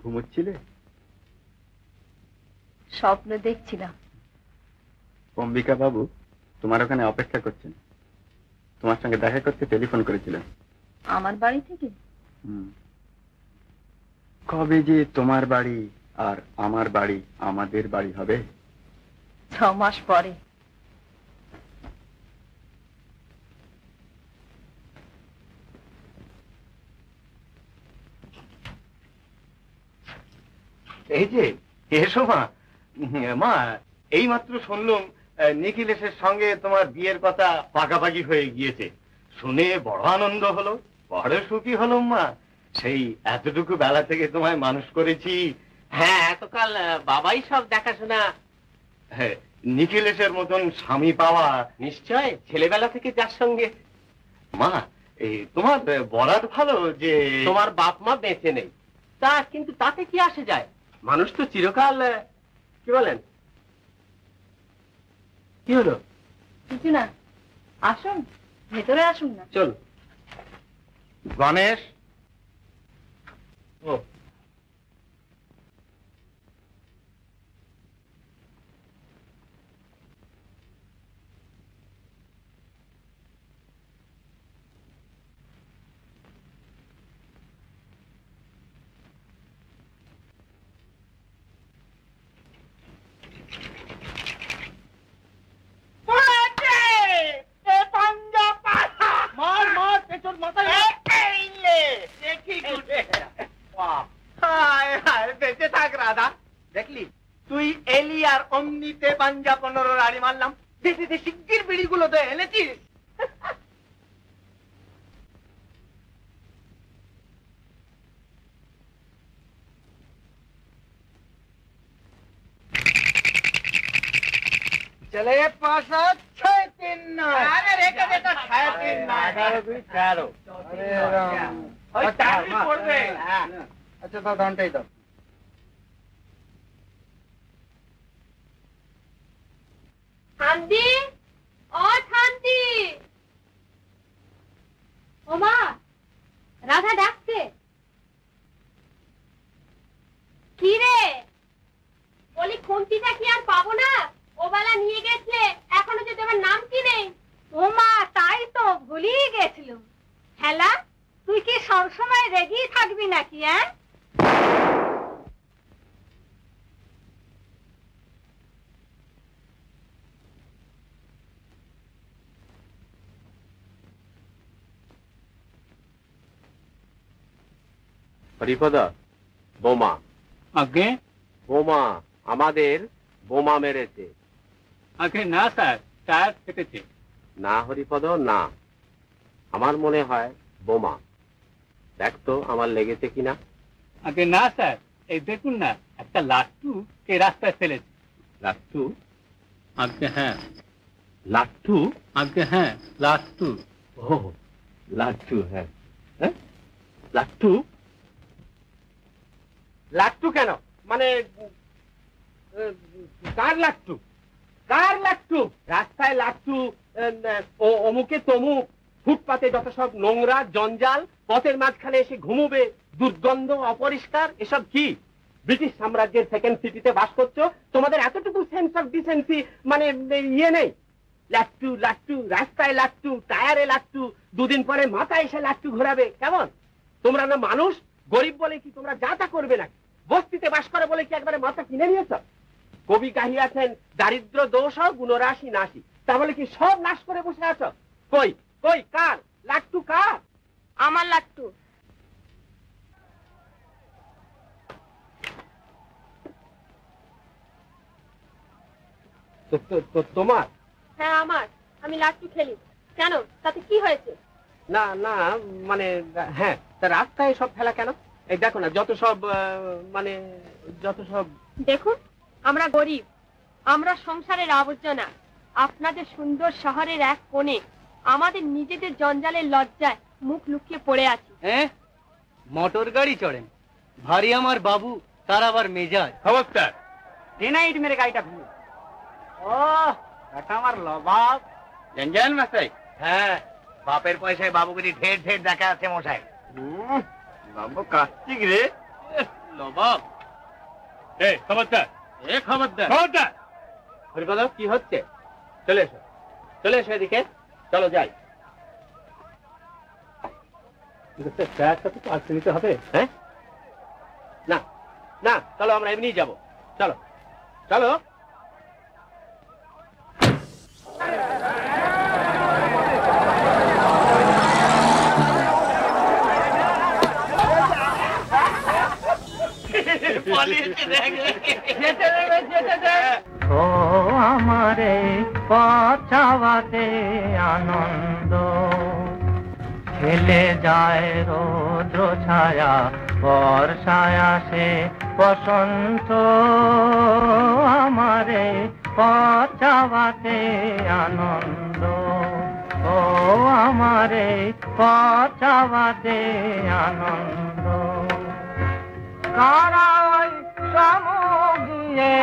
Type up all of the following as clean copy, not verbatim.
ঘুমোচ্ছিলে? স্বপ্ন দেখছিলাম। অম্বিকা বাবু তোমার ওখানে অপেক্ষা করছেন, তোমার সঙ্গে দেখা করতে টেলিফোন করেছিলেন। আমার বাড়ি থেকে? কবে যে তোমার বাড়ি আর আমার বাড়ি আমাদের বাড়ি হবে? 6 মাস পরে। এই যে এসো মা। মা এই মাত্র শুনলুম নিখিলেশের সঙ্গে তোমার বিয়ের কথা পাকাপাকি হয়ে গিয়েছে। শুনে বড় আনন্দ হলো, বড় সুখী হলাম মা। সেই এতটুকু বেলা থেকে তোমায় মানুষ করেছি। হ্যাঁ, এতকাল বাবাই সব দেখাশোনা। হ্যাঁ, নিখিলেশের মতন স্বামী পাওয়া নিশ্চয়, ছেলেবেলা থেকে যার সঙ্গে। মা এই তোমার বরাত ভালো যে তোমার বাপ মা বেঁচে নেই, তা কিন্তু তাতে কি আসে যায়? মানুষ তো চিরকাল। কি বলেন? কি হলো? কিছু না, আসুন ভেতরে আসুন না। চল। গণেশ। ও দেখলি তুই এলি আর অমনিতে পাঞ্জা 15 রাড়ি মারলাম। দেশে শিগগির বিড়িগুলো তো এনেছিস। चले 5 7 6 3 9। अरे रेखा देखो 6 3 9 11 2 13। अरे राम ওই টাইম পড়বে। আচ্ছা দাও ঘন্টাই দাও। শান্তি, ও শান্তি। ও মা, রাধা ডাকছে। কি রে? বলি খুন্তিটা কি আর পাবো না? ও বেলা নিয়ে গেছিলে, এখনো যে তোমার নাম কি নেই? ও মা, তাই তো ভুলিয়ে গেছিলাম। হেলা, তুই কি সবসময় রেগেই থাকবি নাকি? হ্যাঁ, হরিপদা, বোমা। আগে বোমা, আমাদের বোমা মেরেছে। আগে না স্যার, টায়ার ফেটেছে। না হরিপদ, না, আমার মনে হয় বোমা। দেখ তো আমার লেগেছে কিনা। আগে না স্যার, এই দেখুন না, একটা লাট্টু কে রাস্তায় ফেলেছে। লাট্টু? আগে হ্যাঁ। লাট্টু? আগে হ্যাঁ, লাট্টু। ও লাট্টু, হ্যাঁ। লাট্টু? লাট্টু কেন? মানে কার লাট্টু? কার লাট্টু? রাস্তায় লাট্টু, অমুকে তমুক, ফুটপাতে যত সব নোংরা জঞ্জাল, পথের মাঝখানে এসে ঘুমোবে, দুর্গন্ধ, অপরিষ্কার, এসব কি? ব্রিটিশ সাম্রাজ্যের সেকেন্ড সিটিতে বাস করছো, তোমাদের এতটুকু সেন্স অফ ডিসেন্সি মানে ইয়ে নেই? লাট্টু লাট্টু, রাস্তায় লাট্টু, টায়ারে লাট্টু, দুদিন পরে মাথায় এসে লাট্টু ঘোরাবে, কেমন? তোমরা না মানুষ, গরিব বলে কি তোমরা যা তা করবে নাকি? বস্তিতে বাস করে বলে কি একবারে মাথা কিনে নিয়েছ? কবি গাহিয়াছেন দারিদ্র দোষ গুণরাশি নাশি, তা বলে কি সব নাশ করে বসে আছো? কই কই কার লাট্টু কার? আমার লাট্টু। তোমার? হ্যাঁ আমার, আমি লাট্টু খেলি। কেন, তাতে কি হয়েছে? না না, মানে হ্যাঁ, তা রাস্তায় সব ফেলা কেন? এই দেখো না, যত সব মানে যত সব। দেখুন, আমরা গরিব, আমরা সংসারের আবর্জনা। আপনাদের সুন্দর শহরের এক কোণে আমাদের নিজেদের জঞ্জালের লজ্জায় মুখ লুকিয়ে পড়ে আছি। মোটর গাড়ি চড়েন, ভারী আমার বাবু, তার আবার মেজাজ। খবরদার, ডিনাইট মেরে গাড়িটা ঘুরে। ও এটা আমার লবাব। জঞ্জাল মশাই? হ্যাঁ, বাপের পয়সায় বাবুগিরি ঢের ঢের দেখা আছে মশাই। বাবু কার্তিক রে, লবাব। খবরদার, খবরদার খবরদার। হরিপদ, কি হচ্ছে? চলে এসো, চলে এসো এদিকে, চলো যাই। আসতে নিতে হবে। হ্যাঁ, না না, চলো আমরা এমনি যাবো, চলো চলো। ও আমারে পচাওয়াতে আনন্দ, খেলে যায় রৌদ্র ছায়া, বর্ষায় আসে বসন্ত। আমারে পচাওয়াতে আনন্দ, ও আমারে পচাওয়াতে আনন্দ। কারা ওই সমুদ্রে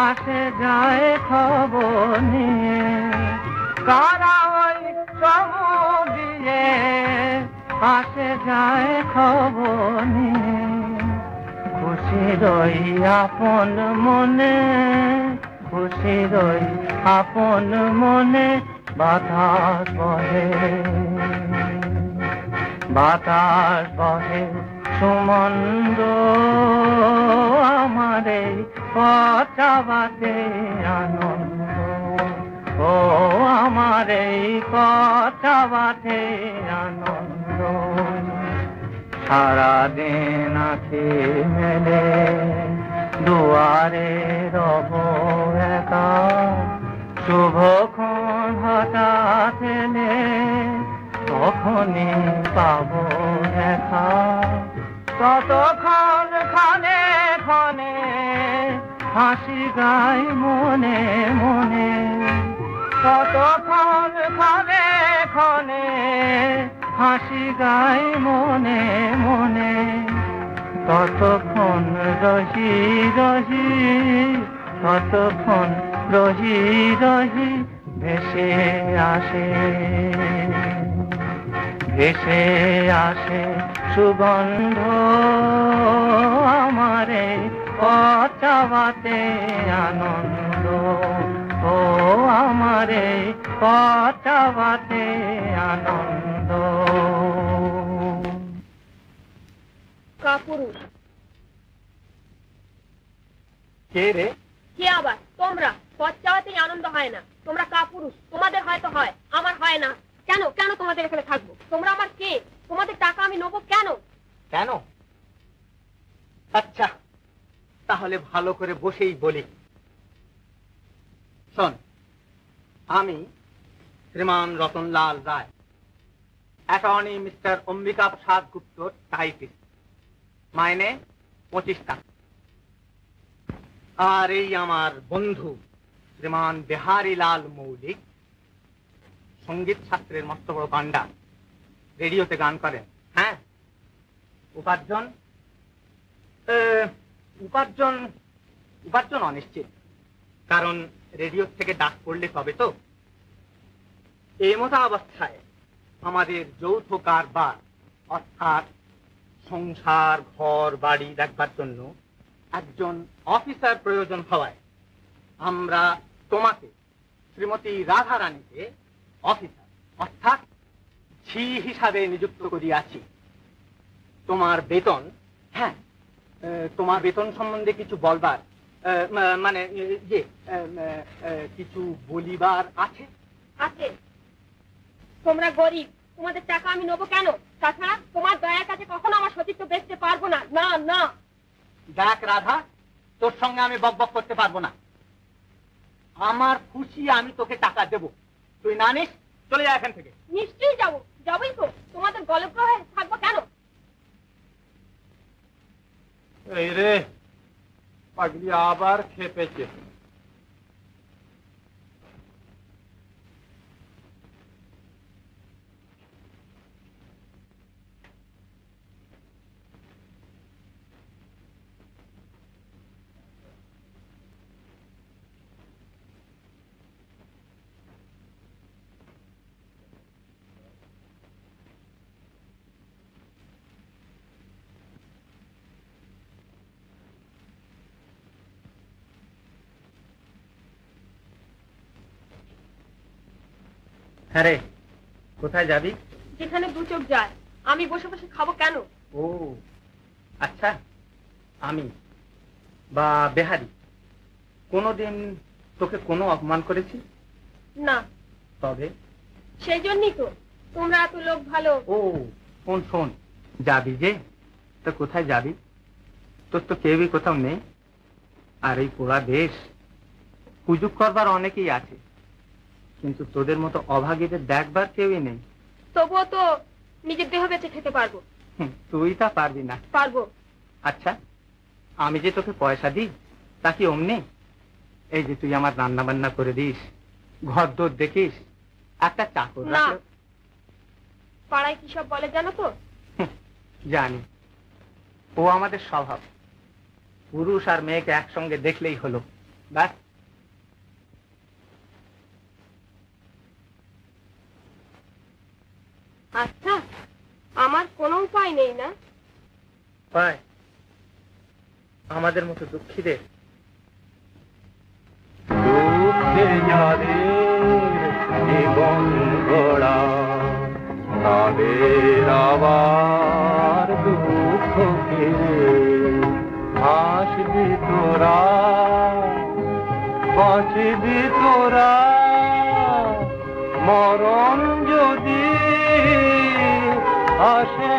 আসে যায় খবর নিয়ে, কারা ওই সমুদ্রে আসে যায় খবর নিয়ে। খুশি রই আপন মনে, খুশি রই আপন মনে, বাতাস বহে, বাতাস বহে সুমন্দ। আমারে পচাওয়াতে আনন্দ, ও আমারে পচাওয়াতে আনন্দ। সারাদিন আঁখি মেলে দুয়ারে রব একা, শুভক্ষণ হঠাৎ এলে তখনই পাবো দেখা। ততক্ষণ ক্ষণে ক্ষণে হাসি গাই মনে মনে, ততক্ষণ ক্ষণে ক্ষণে হাসি গাই মনে মনে। ততক্ষণ রহি রহি, ততক্ষণ রহি রহি ভেসে আসে, ভেসে আসে সুগন্ধ। আমারে পচাওয়াতে আনন্দ, ও আমারে পচাওয়াতে আনন্দ। কাপুরুষ। কে রে? কে আবার? তোমরা। পথ চাওয়াতেই আনন্দ হয় না, তোমরা কাপুরুষ। তোমাদের হয়তো হয়, আমার হয় না। কেন কেন তোমাদের এখানে থাকবো? তোমরা আমার কে? তোমাদের টাকা আমি নেবো কেন? কেন? আচ্ছা, তাহলে ভালো করে বসেই বলি। শোন, আমি শ্রীমান রতনলাল রায়, অ্যাটর্নি মিস্টার অম্বিকা প্রসাদ গুপ্ত, টাইপিস্ট, মাইনে 25 টাকা। আর এই আমার বন্ধু শ্রীমান বিহারীলাল মৌলিক, সঙ্গীত শাস্ত্রের মস্ত বড় পান্ডা, রেডিওতে গান করেন। হ্যাঁ, উপার্জন উপার্জন উপার্জন অনিশ্চিত, কারণ রেডিও থেকে ডাক পড়লে তবে তো। এই মতো অবস্থায় আমাদের যৌথ কারবার, অর্থাৎ সংসার ঘর বাড়ি দেখবার জন্য একজন অফিসার প্রয়োজন হওয়ায় আমরা তোমাকে, শ্রীমতী রাধারানীকে অফিসার অর্থাৎ ঝি হিসাবে নিযুক্ত করিয়াছি। তোমার বেতন, হ্যাঁ তোমার বেতন সম্বন্ধে কিছু বলবার মানে কিছু বলিবার আছে। আছে। তোমরা গরিব, তোমাদের টাকা আমি নেবো কেন? তাছাড়া তোমার দয়ার কাছে কখনো আমার সতীত্ব বেচতে পারবো না। না না। দেখ রাধা, তোর সঙ্গে আমি বকবক করতে পারবো না। আমার খুশি আমি তোকে টাকা দেব, তুই না নিস চলে যা এখান থেকে। নিশ্চয়ই যাবো, যাবোই তো। তোমাদের গলগ্রহে থাকবো কেন? এই রে পাগলি আবার খেপেছে। হ্যাঁ রে, কোথায় যাবি? যেখানে দু চোখ যায়। আমি বসে বসে খাবো কেন? ও আচ্ছা, আমি বা বেহারি কোনোদিন তোকে কোনো অপমান করেছি? না। তবে সেই জন্যই তো তোমরা এত লোক ভালো। ও শোন শোন, যাবি যে তো কোথায় যাবি? তোর তো কেউই কোথাও নেই। আর এই পোড়া দেশ, সুযোগ করবার অনেকেই আছে, কিন্তু তোদের মতো অভাগীদের দেখবার কেউই নেই। তবুও তো নিজের দেহ বেঁচে খেতে পারবো। তুই তা পারবি না। পারবো। আচ্ছা, আমি যে তোকে পয়সা দিই তা কি অমনি? এই যে তুই আমার রান্না বান্না করে দিস, ঘর দোর দেখিস, একটা চাকর না। রাখলে। পাড়ায় কি সব বলে জানো তো? জানি, ও আমাদের স্বভাব। পুরুষ আর মেয়েকে একসঙ্গে দেখলেই হলো, ব্যাস। আচ্ছা, আমার কোনো উপায় নেই না? পায় আমাদের মতো দুঃখীদের। দুঃখে যাদের জীবন গড়া, তাদের আবার দুঃখ ফিরে হাসবি তোরা, বাঁচবি তোরা। মরণ যদি আসে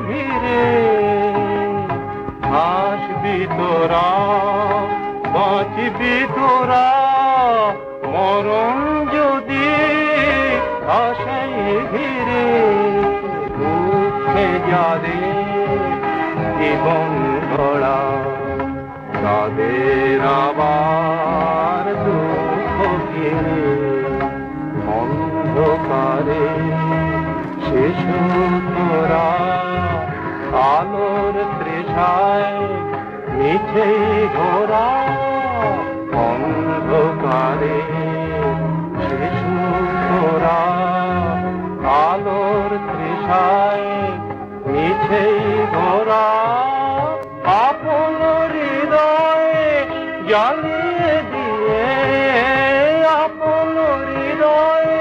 ঘিরে হাসবি তোরা, বাঁচবি তোরা। মরণ যদি আসে ঘিরে, দুঃখে যাদের জীবন গড়া, তাদের আবার দুঃখ ঘিরে। অন্ধকারে শিশু তোরা, আলোর তৃষায় মিছে ঘোরা। অন্ধকারে শিশু তোরা, আলোর তৃষায় মিছে ঘোরা। আপন হৃদয়ে জ্বালিয়ে দিয়ে, আপন হৃদয়ে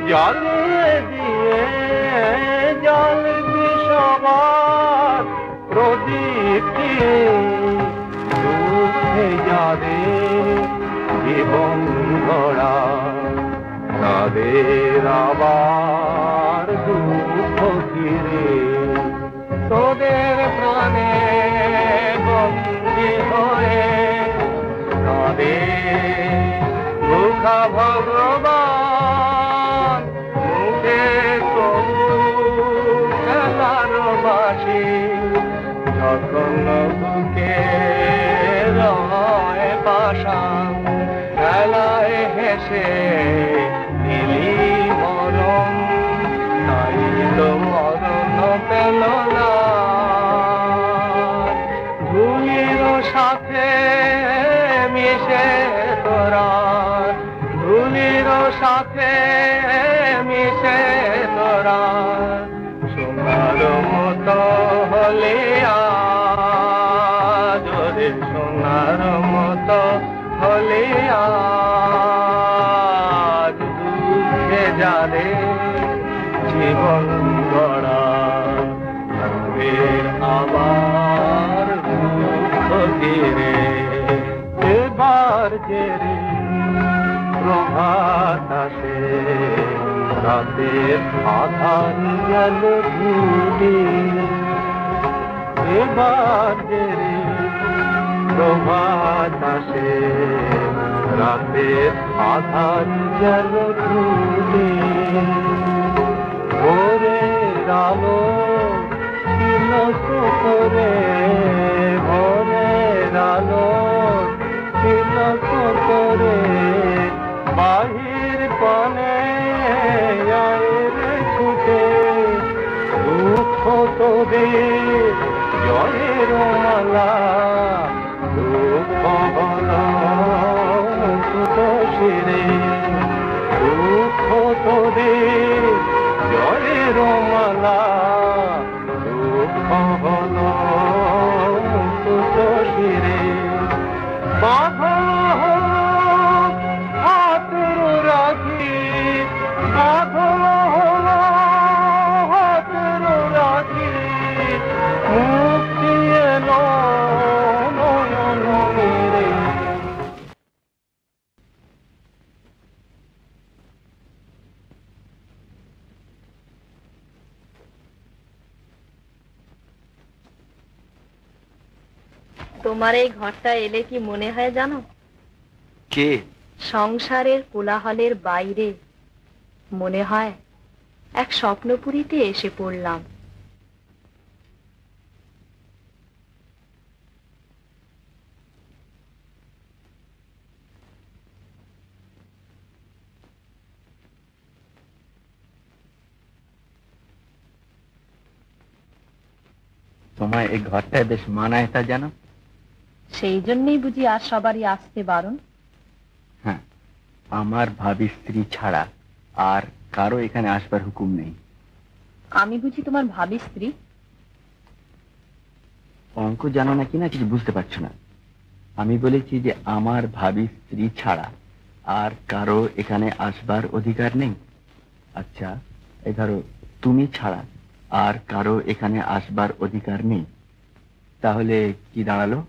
জ্বালিয়ে দিয়ে, জ্বালবি সবার প্রদীপ দিয়ে। দুঃখে যাদের জীবন গড়া, তাদের আবার দুঃখ ঘিরে। তোদের প্রাণে বন্দী হয়ে তাদের মুখা ভগবান, মুখে তবু খেলার বাসি। যখন বুকে রয় পাশান, খেলায় হেসে নিলি মরণ। তাই তো মরণ পেল না, ধুলির সাথে মিশে তোরা, ধুলির সাথে মিশে তোরা। সোনার মতো হলে আজ, সোনার মতো হলে আজ। দুঃখে যাদের জীবন গড়া, তাদের আবার দুঃখ ঘিরে এবার যে প্রভাত আসে রাতের আধার গেল ঘুরে এবার যে প্রভাত আসে রাতের আধার গেল ঘুরে ভোরের আলো তিলক করে ভোরের আলো তিলক করে বাহির পানে ছুটে দুঃখ তোদের জয়ের মালা দুঃখ হলো শিরে দুঃখ তোদের জয়ের মালা দুঃখ হলো শিরে বাঁধন হোক হাতের রাখি বাঁধন হলো হাতের রাখি মুক্তি এলো নয়ন মেরে। তোমার এই ঘরটা এলে কি মনে হয় জানো? কে? সংসারের কোলাহলের বাইরে মনে হয় এক স্বপ্নপুরীতে এসে পড়লাম। তোমায় এই ঘরটায় বেশ মানায় তা জানো? সেই জন্যই বুঝি আর সবারই আসতে বারণ। হ্যাঁ, আমার ভাবি স্ত্রী ছাড়া আর কারো এখানে আসবার হুকুম নেই। আমি বুঝি তোমার ভাবি স্ত্রী? অঙ্ক জানো না কিনা কিছু বুঝতে পারছো না। আমি বলেছি যে আমার ভাবি স্ত্রী ছাড়া আর কারো এখানে আসবার অধিকার নেই। আচ্ছা, এই ধরো তুমি ছাড়া আর কারো এখানে আসবার অধিকার নেই, তাহলে কি দাঁড়ালো?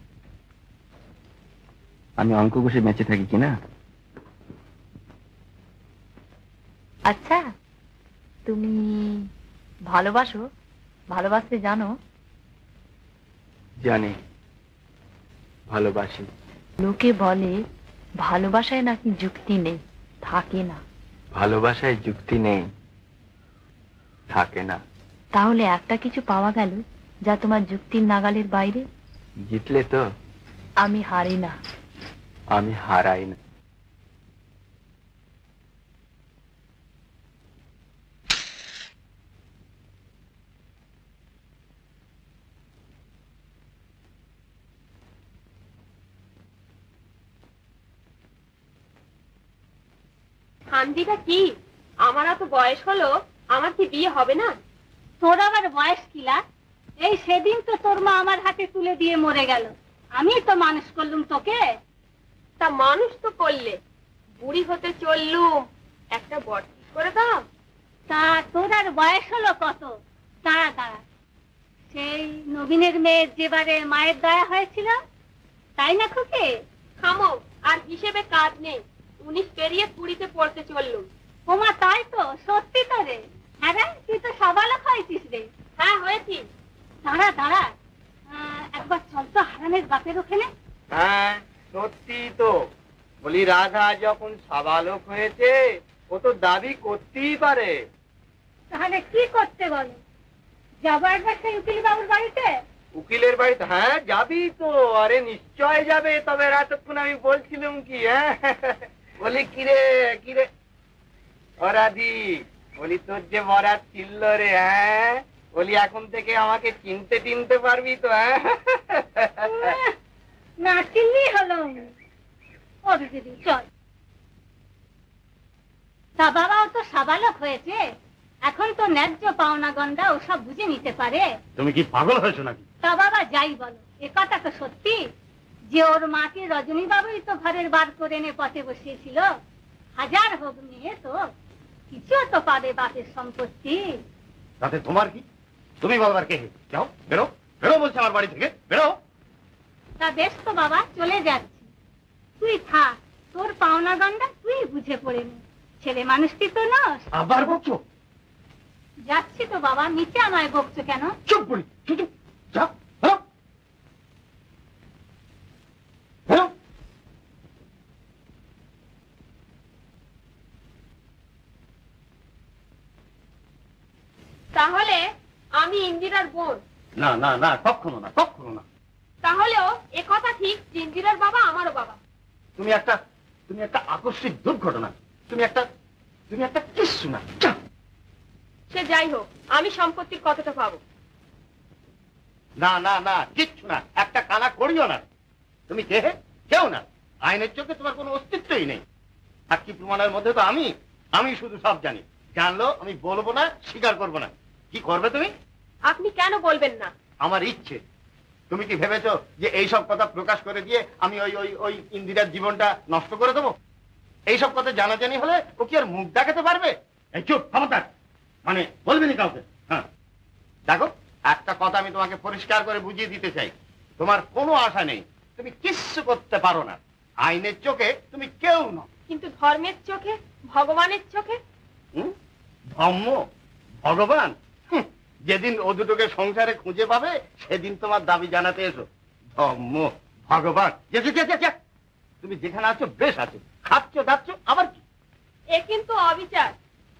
আমি অঙ্ক কষে বেঁচে থাকি কিনা? আচ্ছা, তুমি ভালোবাসো? ভালোবাসতে জানো? জানি, ভালোবাসি। লোকে বলে ভালোবাসায় নাকি যুক্তি নেই, থাকে না। ভালোবাসায় যুক্তি নেই, থাকে না। তাহলে একটা কিছু পাওয়া গেল যা তোমার যুক্তির নাগালের বাইরে? জিতলে তো? আমি হারি না। আমি হারাই না। শান্তিটা কি? আমার তো বয়স হলো, আমার কি বিয়ে হবে না? তোর আবার বয়স কিলা? এই সেদিন তো তোর মা আমার হাতে তুলে দিয়ে মরে গেল, আমি তো মানুষ করলুম তোকে। তা মানুষ তো করলে, বুড়ি হতে চললুম, একটা বর ঠিক করে দাও। তা তোর আর বয়স হলো কত? দাঁড়া দাঁড়া, সেই নবীনের মেয়ের যেবারে মায়ের দয়া হয়েছিল, তাই না খুকে? থামো, আর হিসেবে কাজ নেই। 19 পেরিয়ে 20-তে পড়তে চললুম। ওমা তাই তো, সত্যি তো রে। হ্যাঁ রে, তুই তো সবালক হয়েছিস রে। হ্যাঁ, হয়েছি। দাঁড়া দাঁড়া, একবার চল তো হারানের বাপের ওখানে। হ্যাঁ, সত্যি তো। বলি রাধা যখন সাবালক হয়েছে, ও তো দাবি করতেই পারে। তাহলে কি করতে বলো? যাবার না সেই উকিল বাবুর বাড়িতে? উকিলের বাড়িতে? হ্যাঁ, যাবি তো। আরে নিশ্চয় যাবে। তবে এতক্ষণ আমি বলছিলাম কি, হ্যাঁ বলি কিরে কিরে অরাধি, বলি তোর যে বরাত ছিল রে, হ্যাঁ বলি এখন থেকে আমাকে চিনতে পারবি তো? হ্যাঁ, না চিনলেই হলো। ওর দিদি চল। তা বাবাও তো সাবালক হয়েছে, এখন তো ন্যায্য পাওনা গন্ডা ওসব বুঝে নিতে পারে। তুমি কি পাগল হয়েছো নাকি? তা বাবা যাই বলো, এ কথা তো সত্যি যে ওর মাকে রজনী বাবুই তো ঘরের বার করে এনে পথে বসিয়েছিল। হাজার হোক মেয়ে তো কিছু তো পাবে বাপের সম্পত্তি। তাতে তোমার কি? তুমি বলবার কে? যাও, বেরো বেরো আমার বাড়ি থেকে, বেরো। তা বেশ তো বাবা, চলে যাচ্ছি। তুই থাক, তোর পাওনা গন্ডা তুই বুঝে পড়ে নে, ছেলে মানুষটি তো নস। আবার বকছো? যাচ্ছি তো বাবা, নিচে আমায় বকছো কেন? চুপ করি, চুপ চুপ, যা, বেরো। বেরো। তাহলে আমি ইন্দিরার বোন? না না না, কখনো না, কখনো না। তাহলেও এ কথা ঠিক যে ইন্দিরার বাবা আমারও বাবা। তুমি একটা আকস্মিক দুর্ঘটনা, তুমি একটা কিচ্ছু না। সে যাই হোক, আমি সম্পত্তির কতটা পাবো? না না না, কিচ্ছু না, একটা কানা করিও না। তুমি কে? কেউ না। আইনের চোখে তোমার কোনো অস্তিত্বই নেই। সাক্ষী প্রমাণের মধ্যে তো আমি শুধু সব জানি। জানলো আমি বলবো না, স্বীকার করবো না। কি করবে তুমি? আপনি কেন বলবেন না? আমার ইচ্ছে। তুমি কি ভেবেছো যে এইসব কথা প্রকাশ করে দিয়ে আমি ওই ওই ওই ইন্দিরার জীবনটা নষ্ট করে দেবো? এইসব কথা জানাজানি হলে ও কি আর মুখ দেখাতে পারবে? এই চুপ, ক্ষমতার মানে বলবি না কাউকে। হ্যাঁ, দেখো, একটা কথা আমি তোমাকে পরিষ্কার করে বুঝিয়ে দিতে চাই। তোমার কোনো আশা নেই, তুমি কিচ্ছু করতে পারো না। আইনের চোখে তুমি কেউ নও। কিন্তু ধর্মের চোখে, ভগবানের চোখে? ধর্ম, ভগবান, যেদিন ও দুটোকে সংসারে খুঁজে পাবে সেদিন তোমার দাবি জানাতে এসো। ধর্ম, ভগবান, তুমি যেখানে আছো বেশ আছো, খাচ্ছ দাচ্ছ, আবার কি? এ কিন্তু অবিচার।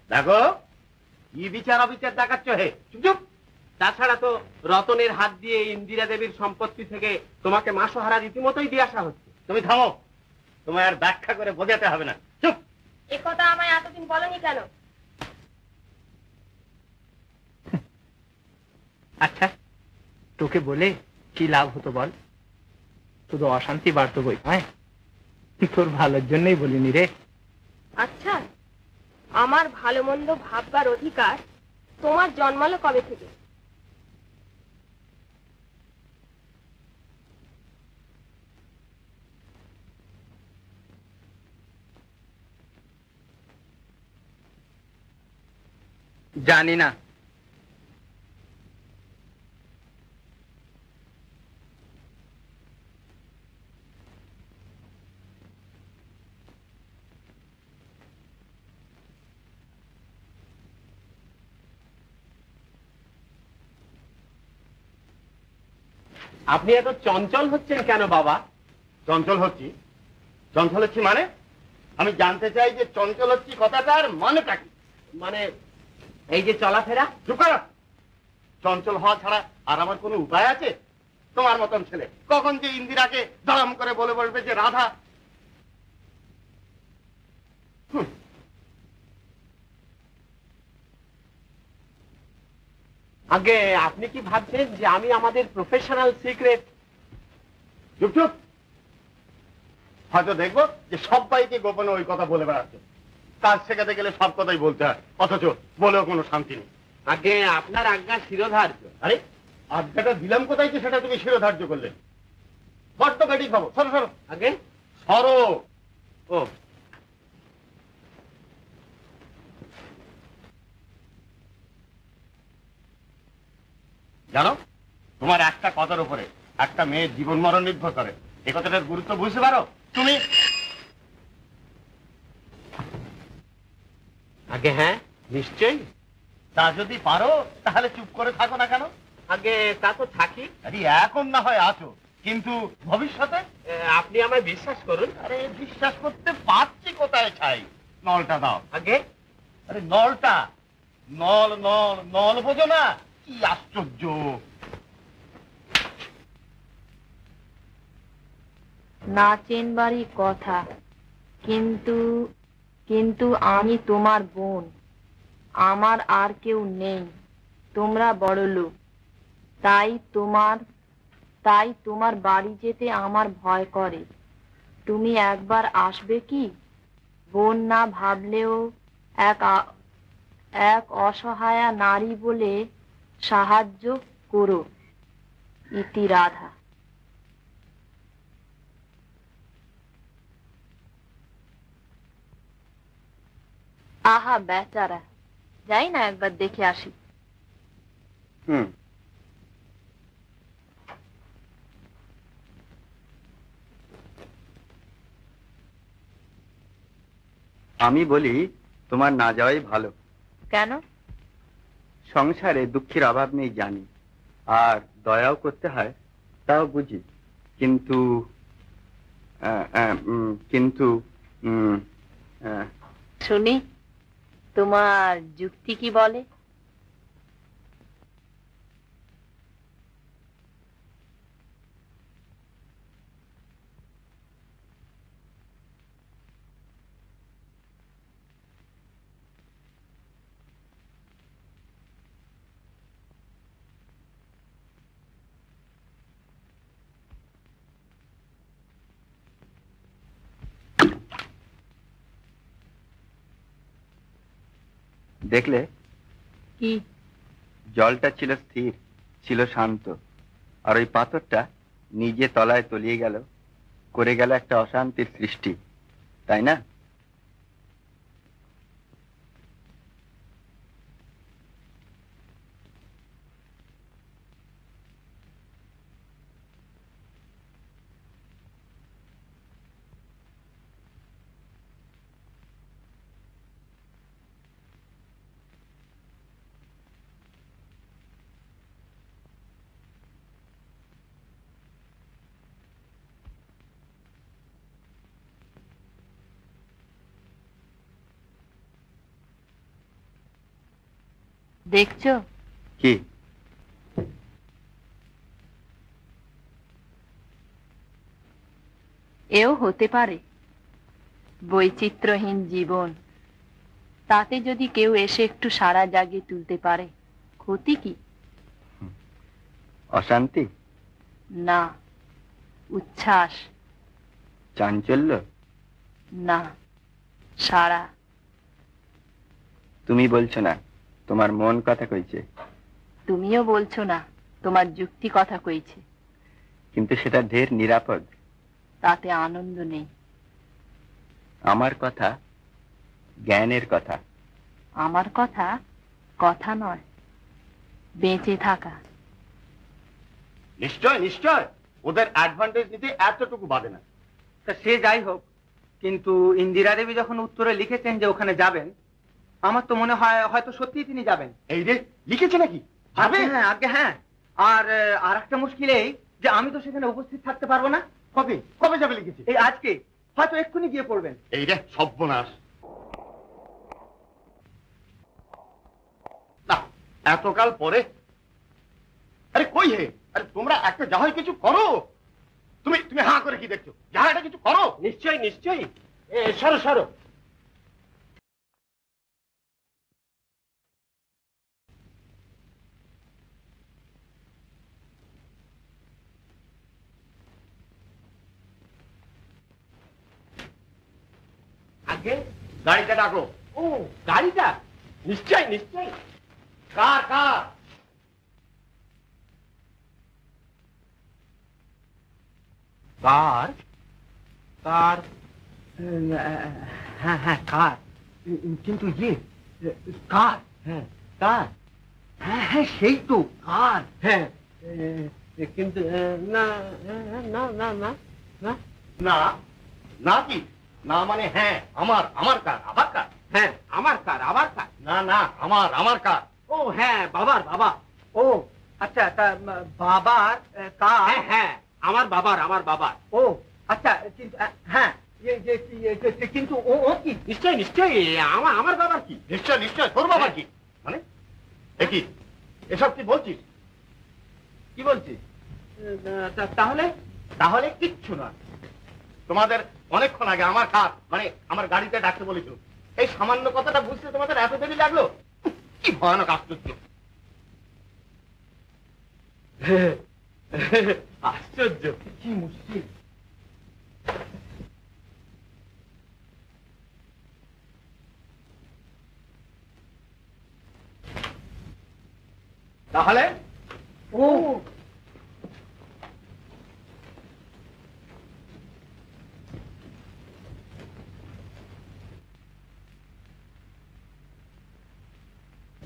দেখো, কি বিচার অবিচার দেখাচ্ছ হে? চুপ চুপ। তাছাড়া তো রতনের হাত দিয়ে ইন্দিরা দেবীর সম্পত্তি থেকে তোমাকে মাসোহারা রীতিমতোই দিয়ে আসা হচ্ছে। তুমি থামো, তোমায় আর ব্যাখ্যা করে বোঝাতে হবে না। চুপ। এ কথা আমায় এতদিন বলনি কেন? আচ্ছা, তোকে বলে কি লাভ হতো বল? শুধু অশান্তি বাড়তো বই, হ্যাঁ? তোর ভালোর জন্যই বলিনি রে। আচ্ছা, আমার ভালো মন্দ ভাববার অধিকার তোমার জন্মালো কবে থেকে? জানি না। আপনি এত চঞ্চল হচ্ছেন কেন বাবা? চঞ্চল হচ্ছি মানে? আমি জানতে চাই যে চঞ্চল হচ্ছি কথাটার মানেটা কি? মানে এই যে চলাফেরা। চুপ করো। চঞ্চল হওয়া ছাড়া আর আমার কোনো উপায় আছে? তোমার মতন ছেলে কখন যে ইন্দিরাকে দাম করে বলে বলবে যে রাধা। আগে আপনি কি ভাবছেন যে আমি আমাদের প্রফেশনাল সিক্রেট? চুপ চুপ। হয়তো দেখবো যে সবাইকে গোপনে ওই কথা বলে বেড়াচ্ছে। কাজ শেখাতে গেলে সব কথাই বলতে হয়, অথচ বলেও কোনো শান্তি নেই। আগে আপনার আজ্ঞা শিরোধার্য। আরে আজ্ঞাটা দিলাম কোথায় যে সেটা তুমি শিরোধার্য করলে? বড্ড গাড়ি খাবো। সরো সরো। আগে সরো। ও জানো, তোমার একটা কথার উপরে একটা মেয়ের জীবন মরণ নির্ভর করে। এই কথাটার গুরুত্ব বুঝতে পারো তুমি? আগে হ্যাঁ, নিশ্চয়ই। তা যদি পারো তাহলে চুপ করে থাকো না কেন? আগে তা তো থাকি। আরে এখন না হয় আছো, কিন্তু ভবিষ্যতে? আপনি আমায় বিশ্বাস করুন। আরে বিশ্বাস করতে পারছি কোথায় ছাই? নলটা দাও। আগে আরে নলটা, নল নল নল বোঝো না? কি আশ্চর্য! না চেনবারই কথা, কিন্তু কিন্তু আমি তোমার বোন, আমার আর কেউ নেই। তোমরা বড়লোক, তাই তোমার বাড়ি যেতে আমার ভয় করে। তুমি একবার আসবে কি? বোন না ভাবলেও এক অসহায়া নারী বলে সাহায্য করো। ইতি রাধা। আহা বেচারা, যাই না একবার দেখে আসি। আমি বলি তোমার না যাওয়াই ভালো। কেন? সংসারে দুঃখের অভাব নেই জানি, আর দয়াও করতে হয় তাও বুঝি, কিন্তু কিন্তু শুনি তোমার যুক্তি কি বলে। দেখলে কি? জলটা ছিল স্থির, ছিল শান্ত, আর ওই পাথরটা নিজে তলায় তলিয়ে গেল, করে গেল একটা অশান্তির সৃষ্টি, তাই না? দেখছো কি? এও হতে পারে বৈচিত্র্যহীন জীবন, তাতে যদি কেউ এসে একটু সারা জাগিয়ে তুলতে পারে, ক্ষতি কি? অশান্তি না, উচ্ছ্বাস। চাঞ্চল্য না, সারা। তুমি বলছো না, তোমার মন কথা কইছে। তুমিও বলছো না, তোমার যুক্তি কথা কইছে। কিন্তু সেটা ঢের নিরাপদ। তাতে আনন্দ নেই। আমার কথা জ্ঞানের কথা। আমার কথা কথা নয়, বেঁচে থাকা। নিশ্চয় নিশ্চয়, ওদের অ্যাডভান্টেজ নিতে এতটুকু বাদে না। তা সে যাই হোক, কিন্তু ইন্দিরা দেবী যখন উত্তরে লিখেছেন যে ওখানে যাবেন, আমার তো মনে হয় হয়তো সত্যিই তিনি যাবেন। এই রে, লিখেছে নাকি? আগে হ্যাঁ, আগে হ্যাঁ। আর একটা মুশকিল এই যে আমি তো সেখানে উপস্থিত থাকতে পারবো না। কবে কবে যাবে লিখেছে? এই আজকে, হয়তো এক্ষুনি গিয়ে পড়বেন। এই রে সর্বনাশ। না, এতকাল পরে। আরে কই হে, আরে তোমরা একটা যা হয় কিছু করো। তুমি তুমি হাঁ করে কি দেখছো? যা এটা কিছু করো। নিশ্চয়ই নিশ্চয়ই। সরো সরো। আগে গাড়িটা ডাকো। ও গাড়িটা, নিশ্চয় নিশ্চয়। কার কার? কার? কার? হ্যাঁ হ্যাঁ, কার। কিন্তু কার? হ্যাঁ কার? হ্যাঁ হ্যাঁ, সেই তো কার। হ্যাঁ, কিন্তু না না না না না না না কি? না মানে হ্যাঁ, আমার আমার কার, আবার কার? হ্যাঁ, আমার কার, আবার কার? না না, আমার আমার কার। ও হ্যাঁ, বাবার বাবা। ও আচ্ছা, তা বাবার কার? হ্যাঁ হ্যাঁ, আমার বাবার, আমার বাবার। ও আচ্ছা, কিন্তু হ্যাঁ, কিন্তু ও কি? নিশ্চয় নিশ্চয়ই, আমার বাবার কি? নিশ্চয় নিশ্চয়, তোর বাবা কি? মানে কি এসব কি বলছিস? কি বলছিস? তাহলে তাহলে কিচ্ছু না। তোমাদের অনেকক্ষণ আগে আমার কার মানে আমার গাড়িতে ডাকতে বলেছ, এই সামান্য কথাটা বুঝতে তোমাদের এত দেরি লাগলো? কি ভয়ানক আশ্চর্য। আশ্চর্য, কি মুশকিল। তাহলে ও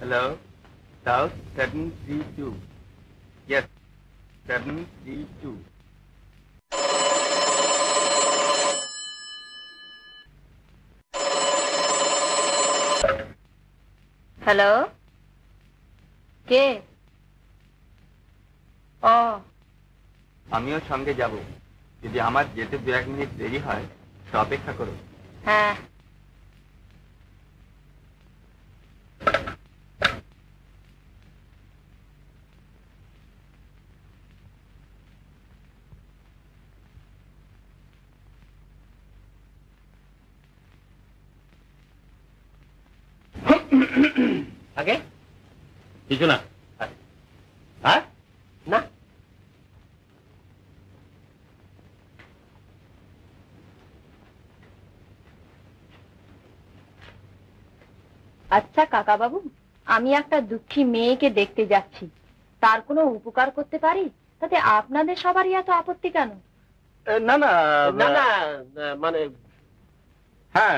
Hello, South 732. Yes, 732. হ্যালো, কে? ও, আমিও সঙ্গে যাব। যদি আমার যেতে 2-1 মিনিট দেরি হয় তো অপেক্ষা করো। হ্যাঁ। আগে কিছু না। হ্যাঁ না, আচ্ছা কাকা বাবু, আমি একটা দুঃখী মেয়েকে দেখতে যাচ্ছি, তার কোনো উপকার করতে পারি? তাতে আপনাদের সবারই এত আপত্তি কেন? না না না না, মানে হ্যাঁ,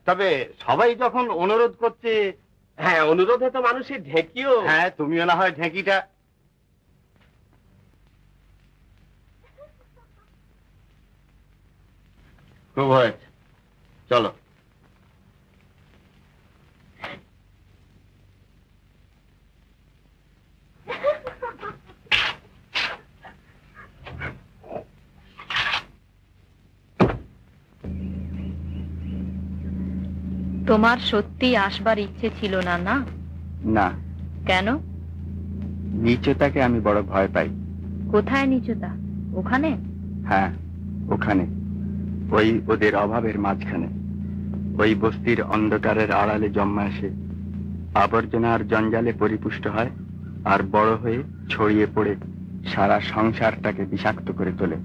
তবে সবাই যখন অনুরোধ করছে, হ্যাঁ, অনুরোধে তো মানুষের ঢেকিও। হ্যাঁ তুমিও না হয় ঢেঁকিটা। খুব হয়েছে, চলো। তোমার সত্যি আসবার ইচ্ছে ছিল না? না না, কেন? নিচতাকে আমি বড় ভয় পাই। কোথায় নিচুতা? ওখানে? হ্যাঁ, ওখানে, ওই ওদের অভাবের মাঝখানে, ওই বস্তির অন্ধকারের আড়ালে জন্মে আসে, আবর্জনা আর জঞ্জালে পরিপুষ্ট হয়, আর বড় হয়ে ছড়িয়ে পড়ে সারা সংসারটাকে বিষাক্ত করে তোলে।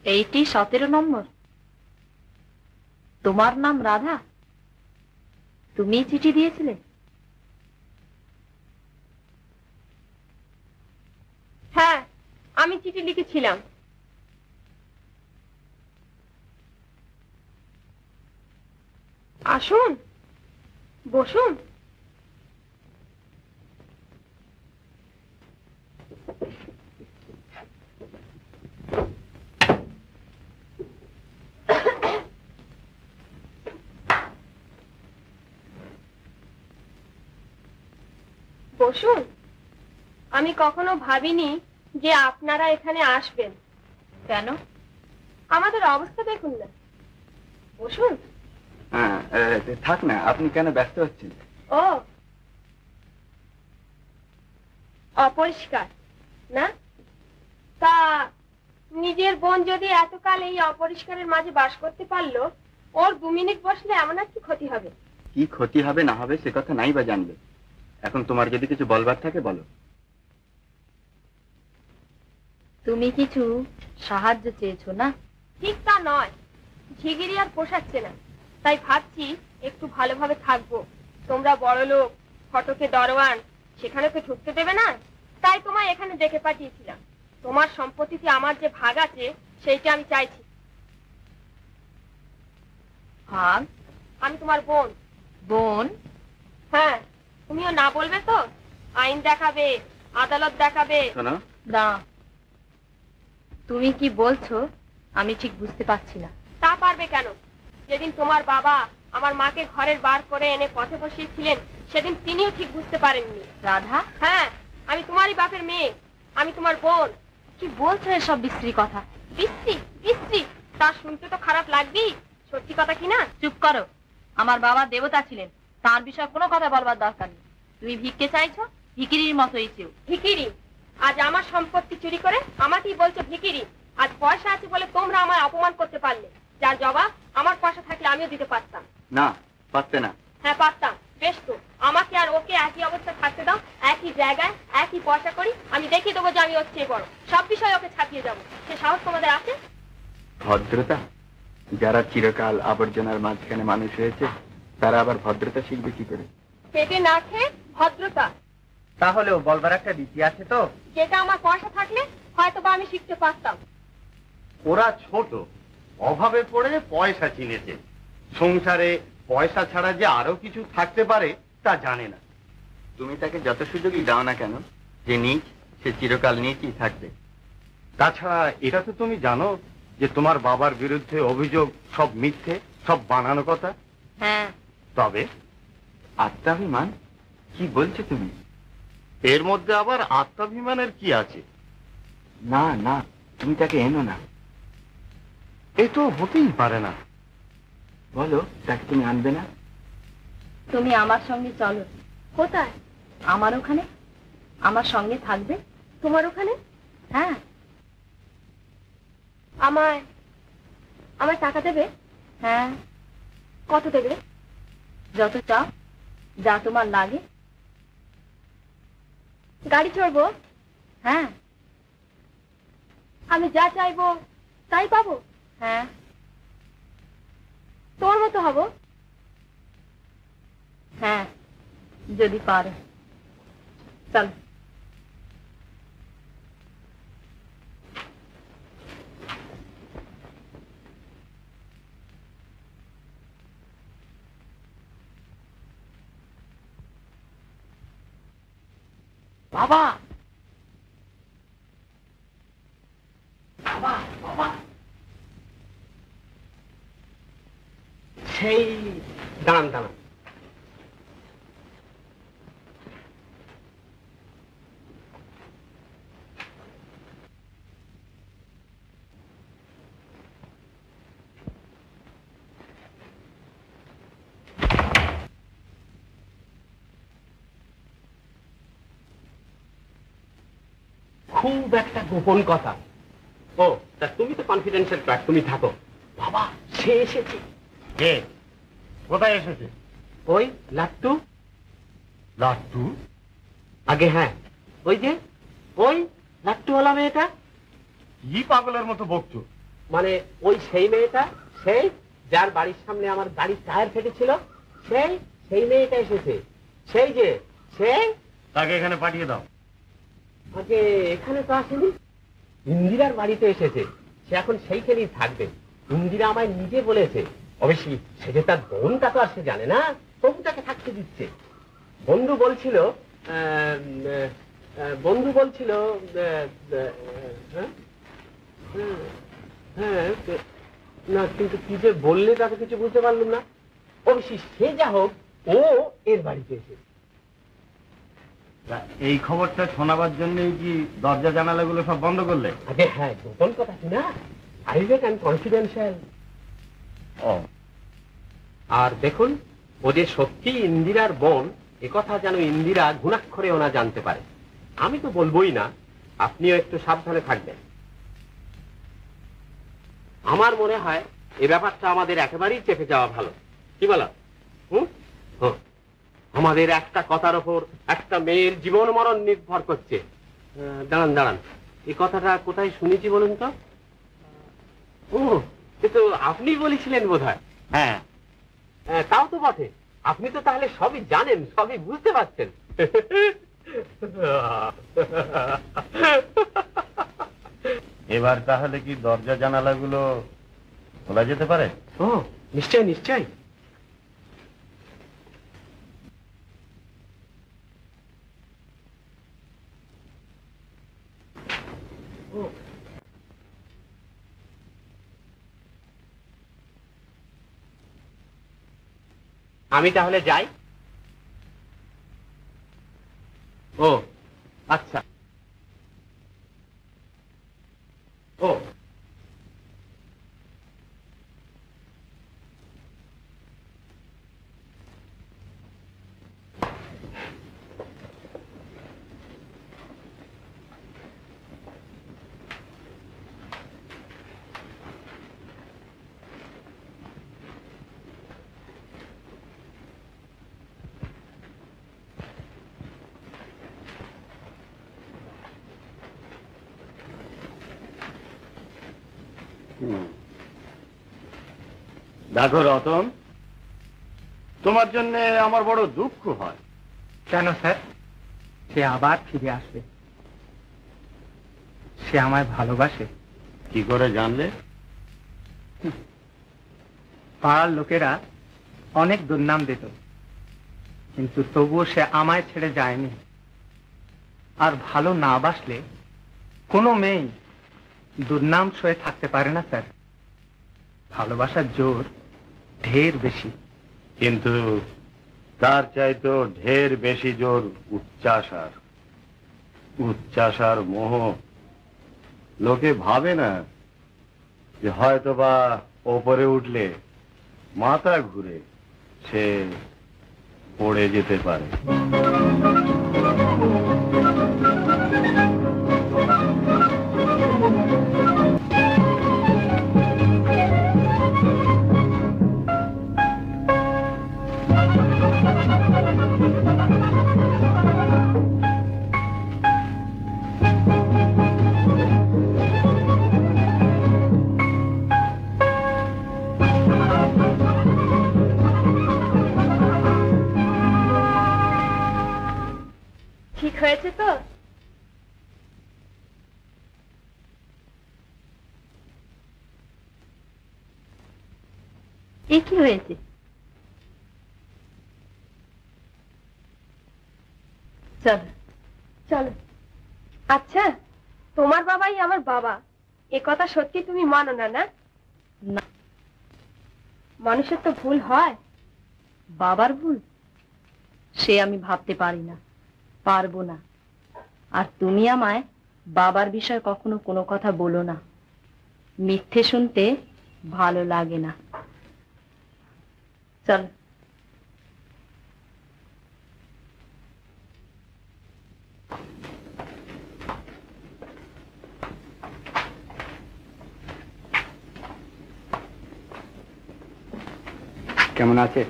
এইটি 17 নম্বর। তোমার নাম রাধা? তুমি চিঠি দিয়েছিলে? হ্যাঁ, আমি চিঠি লিখেছিলাম। আসুন, বসুন। বসুন। আমি কখনো ভাবিনি যে আপনারা এখানে আসবেন। কেন? আমাদের অবস্থা দেখুন না। বসুন। হ্যাঁ, থাক না, আপনি কেন ব্যস্ত হচ্ছেন? ও, অপরিষ্কার না? তা নিজের বোন যদি এতকাল এই অপরিষ্কারের মাঝে বাস করতে পারলো, ওর 2 মিনিট বসলে এমন আর কি ক্ষতি হবে? কি ক্ষতি হবে না হবে সে কথা নাই বা জানবে। এখন তোমার যদি কিছু বলবার থাকে বলো। তুমি কিছু সাহায্য চেয়েছো না? ঠিক তা নয়, ঝিগিরি আর পোষাচ্ছে না, তাই ভাবছি একটু ভালোভাবে থাকবো। তোমরা বড় লোক, ফটকে দরওয়ান, সেখানে তো ঢুকতে দেবে না, তাই তোমায় এখানে ডেকে পাঠিয়েছিলাম। তোমার সম্পত্তিতে আমার যে ভাগ আছে সেইটা আমি চাইছি। ভাগ? আমি তোমার বোন। বোন? হ্যাঁ, তুমিও না বলবে তো? আইন দেখাবে, আদালত দেখাবে। শোনো, না, তুমি কি বলছো আমি ঠিক বুঝতে পারছি না। তা পারবে কেন? যেদিন তোমার বাবা আমার মাকে ঘরের বার করে এনে পথে বসিয়েছিলেন, সেদিন তিনিও ঠিক বুঝতে পারেননি। রাধা? হ্যাঁ, আমি তোমারই বাপের মেয়ে, আমি তোমার বোন। কি বলছো এসব বিশ্রী কথা? বিশ্রী? বিশ্রী? তা শুনতে তো খারাপ লাগবেই, সত্যি কথা কি না? চুপ করো। আমার বাবা দেবতা ছিলেন, তার বিষয়ে কোনো কথা বলবার দরকার নেই। তুমি ভিক্ষে চাইছো, ভিখিরির মতোই চেও। ভিখিরি? আজ আমার সম্পত্তি চুরি করে আমাকেই বলছো ভিখিরি? আজ পয়সা আছে বলে তোমরা আমায় অপমান করতে পারলে, যার জবাব আমার পয়সা থাকলে আমিও দিতে পারতাম। না, পারতে না। হ্যাঁ পারতাম। বেশ তো, আমাকে আর ওকে একই অবস্থা থাকতে দাও, একই জায়গায়, একই পয়সা করি। আমি দেখিয়ে দেবো যে আমি ওর চেয়ে বড়, সব বিষয়ে ওকে ছাপিয়ে যাবো। সে সাহস তোমাদের আছে? ভদ্রতা? যারা চিরকাল আবর্জনার মাঝখানে মানুষ হয়েছে তারা আবার ভদ্রতা শিখবে কি করে? পেটে না খেয়ে ভদ্রতা? তাহলেও বলবার একটা রীতি আছে তো। যেটা আমার পয়সা থাকলে হয়তো বা আমি শিখতে পারতাম। ওরা ছোট, অভাবে পড়ে পয়সা চিনেছে। সংসারে পয়সা ছাড়া যে আরো কিছু থাকতে পারে তা জানে না। তুমি তাকে যত সুযোগই দাও না কেন, যে নিচ সে চিরকাল নিচই থাকবে। তাছাড়া এটা তো তুমি জানো যে তোমার বাবার বিরুদ্ধে অভিযোগ সব মিথ্যে, সব বানানো কথা। হ্যাঁ। তবে আত্মাভিমান? কি বলছো তুমি? এর মধ্যে আবার আত্মাভিমানের কি আছে? না না, তুমি তাকে এনো না। এ তো হতেই পারে না। বলো, তাকে তুমি আনবে না? তুমি আমার সঙ্গে চলো। কোথায়? আমার ওখানে। আমার সঙ্গে থাকবে। তোমার ওখানে? হ্যাঁ। আমায় আমায় টাকা দেবে? হ্যাঁ। কত দেবে? যত চাও, যা তোমার লাগে। গাড়ি চড়বো? হ্যাঁ। আমি যা চাইবো তাই পাবো? হ্যাঁ। তোর মতো হবো? হ্যাঁ, যদি পারো। চল। বাবা, বাবা, বাবা, সেই দাঁড়ান দাঁড়ান। খুব একটা গোপন কথা। ও তা তুমি তো কনফিডেন্সিয়াল ট্র্যাক, তুমি থাকো। বাবা, সে এসেছে। কে? কোথায় এসেছে? ওই লাট্টু। লাট্টু? আগে হ্যাঁ, ওই যে ওই লাট্টুওয়ালা মেয়েটা। কি পাগলের মতো বকছো? মানে ওই সেই মেয়েটা, সেই যার বাড়ির সামনে আমার গাড়ির টায়ার ফেটেছিল, সেই মেয়েটা এসেছে। সেই যে সেই। তাকে এখানে পাঠিয়ে দাও। আগে এখানে তো আসেনি, ইন্দিরার বাড়িতে এসেছে। সে এখন সেইখানেই থাকবে। ইন্দিরা আমায় নিজে বলেছে। অবশ্যই সে যে তার বোনটা তো আর সে জানে না, তবু তাকে থাকতে দিচ্ছে। বন্ধু বলছিল না, কিন্তু কি যে বললে তাকে কিছু বুঝতে পারলাম না। অবশ্যই সে যা হোক, ও এর বাড়িতে এসেছে। এই খবরটা শোনাবার জন্যই কি দরজা জানালাগুলো সব বন্ধ করলে? আগে হ্যাঁ, গোপন কথা কি না, প্রাইভেট অ্যান্ড কনফিডেন্সিয়াল। ও, আর দেখুন, ও যে সত্যি ইন্দিরার বোন, একথা যেন ইন্দিরা ঘুণাক্ষরে ওনা জানতে পারে। আমি তো বলবোই না, আপনিও একটু সাবধানে থাকবেন। আমার মনে হয় এ ব্যাপারটা আমাদের একেবারেই চেপে যাওয়া ভালো। কি বলো? আমাদের একটা কথার ওপর একটা মেয়ের জীবন মরণ নির্ভর করছে। দাঁড়ান দাঁড়ান, এই কথাটা কোথায় শুনেছি বলুন তো? ও, এ তো আপনি বলেছিলেন বোধ হয়। হ্যাঁ। তাও তো বটে, আপনি তো তাহলে সবই জানেন, সবই বুঝতে পারছেন। এবার তাহলে কি দরজা জানালাগুলো খোলা যেতে পারে? ও নিশ্চয় নিশ্চয়। আমি তাহলে যাই। ও আচ্ছা। ও দেখো রতন, তোমার জন্য আমার বড় দুঃখ হয়। কেন স্যার? সে আবার ফিরে আসবে। সে আমায় ভালোবাসে। কি করে জানলে? পাড়ার লোকেরা অনেক দুর্নাম দিত, কিন্তু তবুও সে আমায় ছেড়ে যায়নি। আর ভালো না বাসলে কোনো মেয়ে দুর্নাম সয়ে থাকতে পারে না স্যার। ভালোবাসার জোর ঢের বেশি। কিন্তু তার চাইতো ঢের বেশি জোর উচ্চাসার। উচ্চাসার মোহ। লোকে ভাবে না যে হয়তোবা ওপরে উঠলে মাথা ঘুরে সে পড়ে যেতে পারে। ঠিক হয়েছে তো? এ কি হয়েছে? চলো চলো। আচ্ছা, তোমার বাবাই আমার বাবা, এ কথা সত্যি তুমি মানো না? না, না। মানুষের তো ভুল হয়। বাবার ভুল সে আমি ভাবতে পারি না, পারবো না। আর তুমি আমায় বাবার বিষয়ে কখনো কোনো কথা বলো না, মিথ্যে শুনতে ভালো লাগে না। চল। কেমন আছে?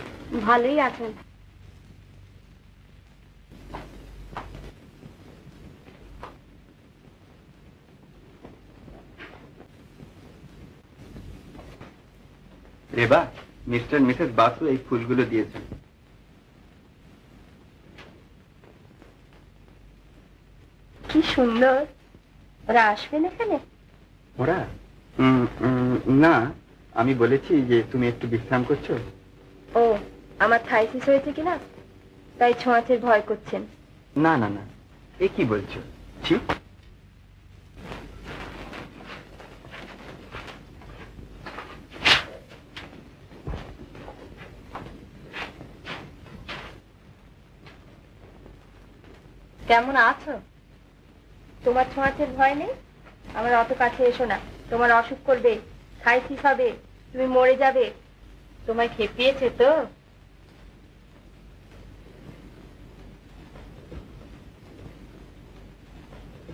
ভালোই আছেন। রেবা, মিস্টার মিসেস বাসু এই ফুলগুলো দিয়েছেন। কি সুন্দর। ওরা আসবেন এখানে? ওরা না, আমি বলেছি যে তুমি একটু বিশ্রাম করছো। ও, আমার থাইসিস হয়েছে কিনা তাই ছোঁয়াচের ভয় করছেন? না না না, এ কি বলছো? ছি, কেমন আছো? তোমার ছোঁয়াচের ভয় নেই? আমার অত কাছে এসো না, তোমার অসুখ করবে, থাইসিস হবে, তুমি মরে যাবে। তোমায় খেপিয়েছে তো?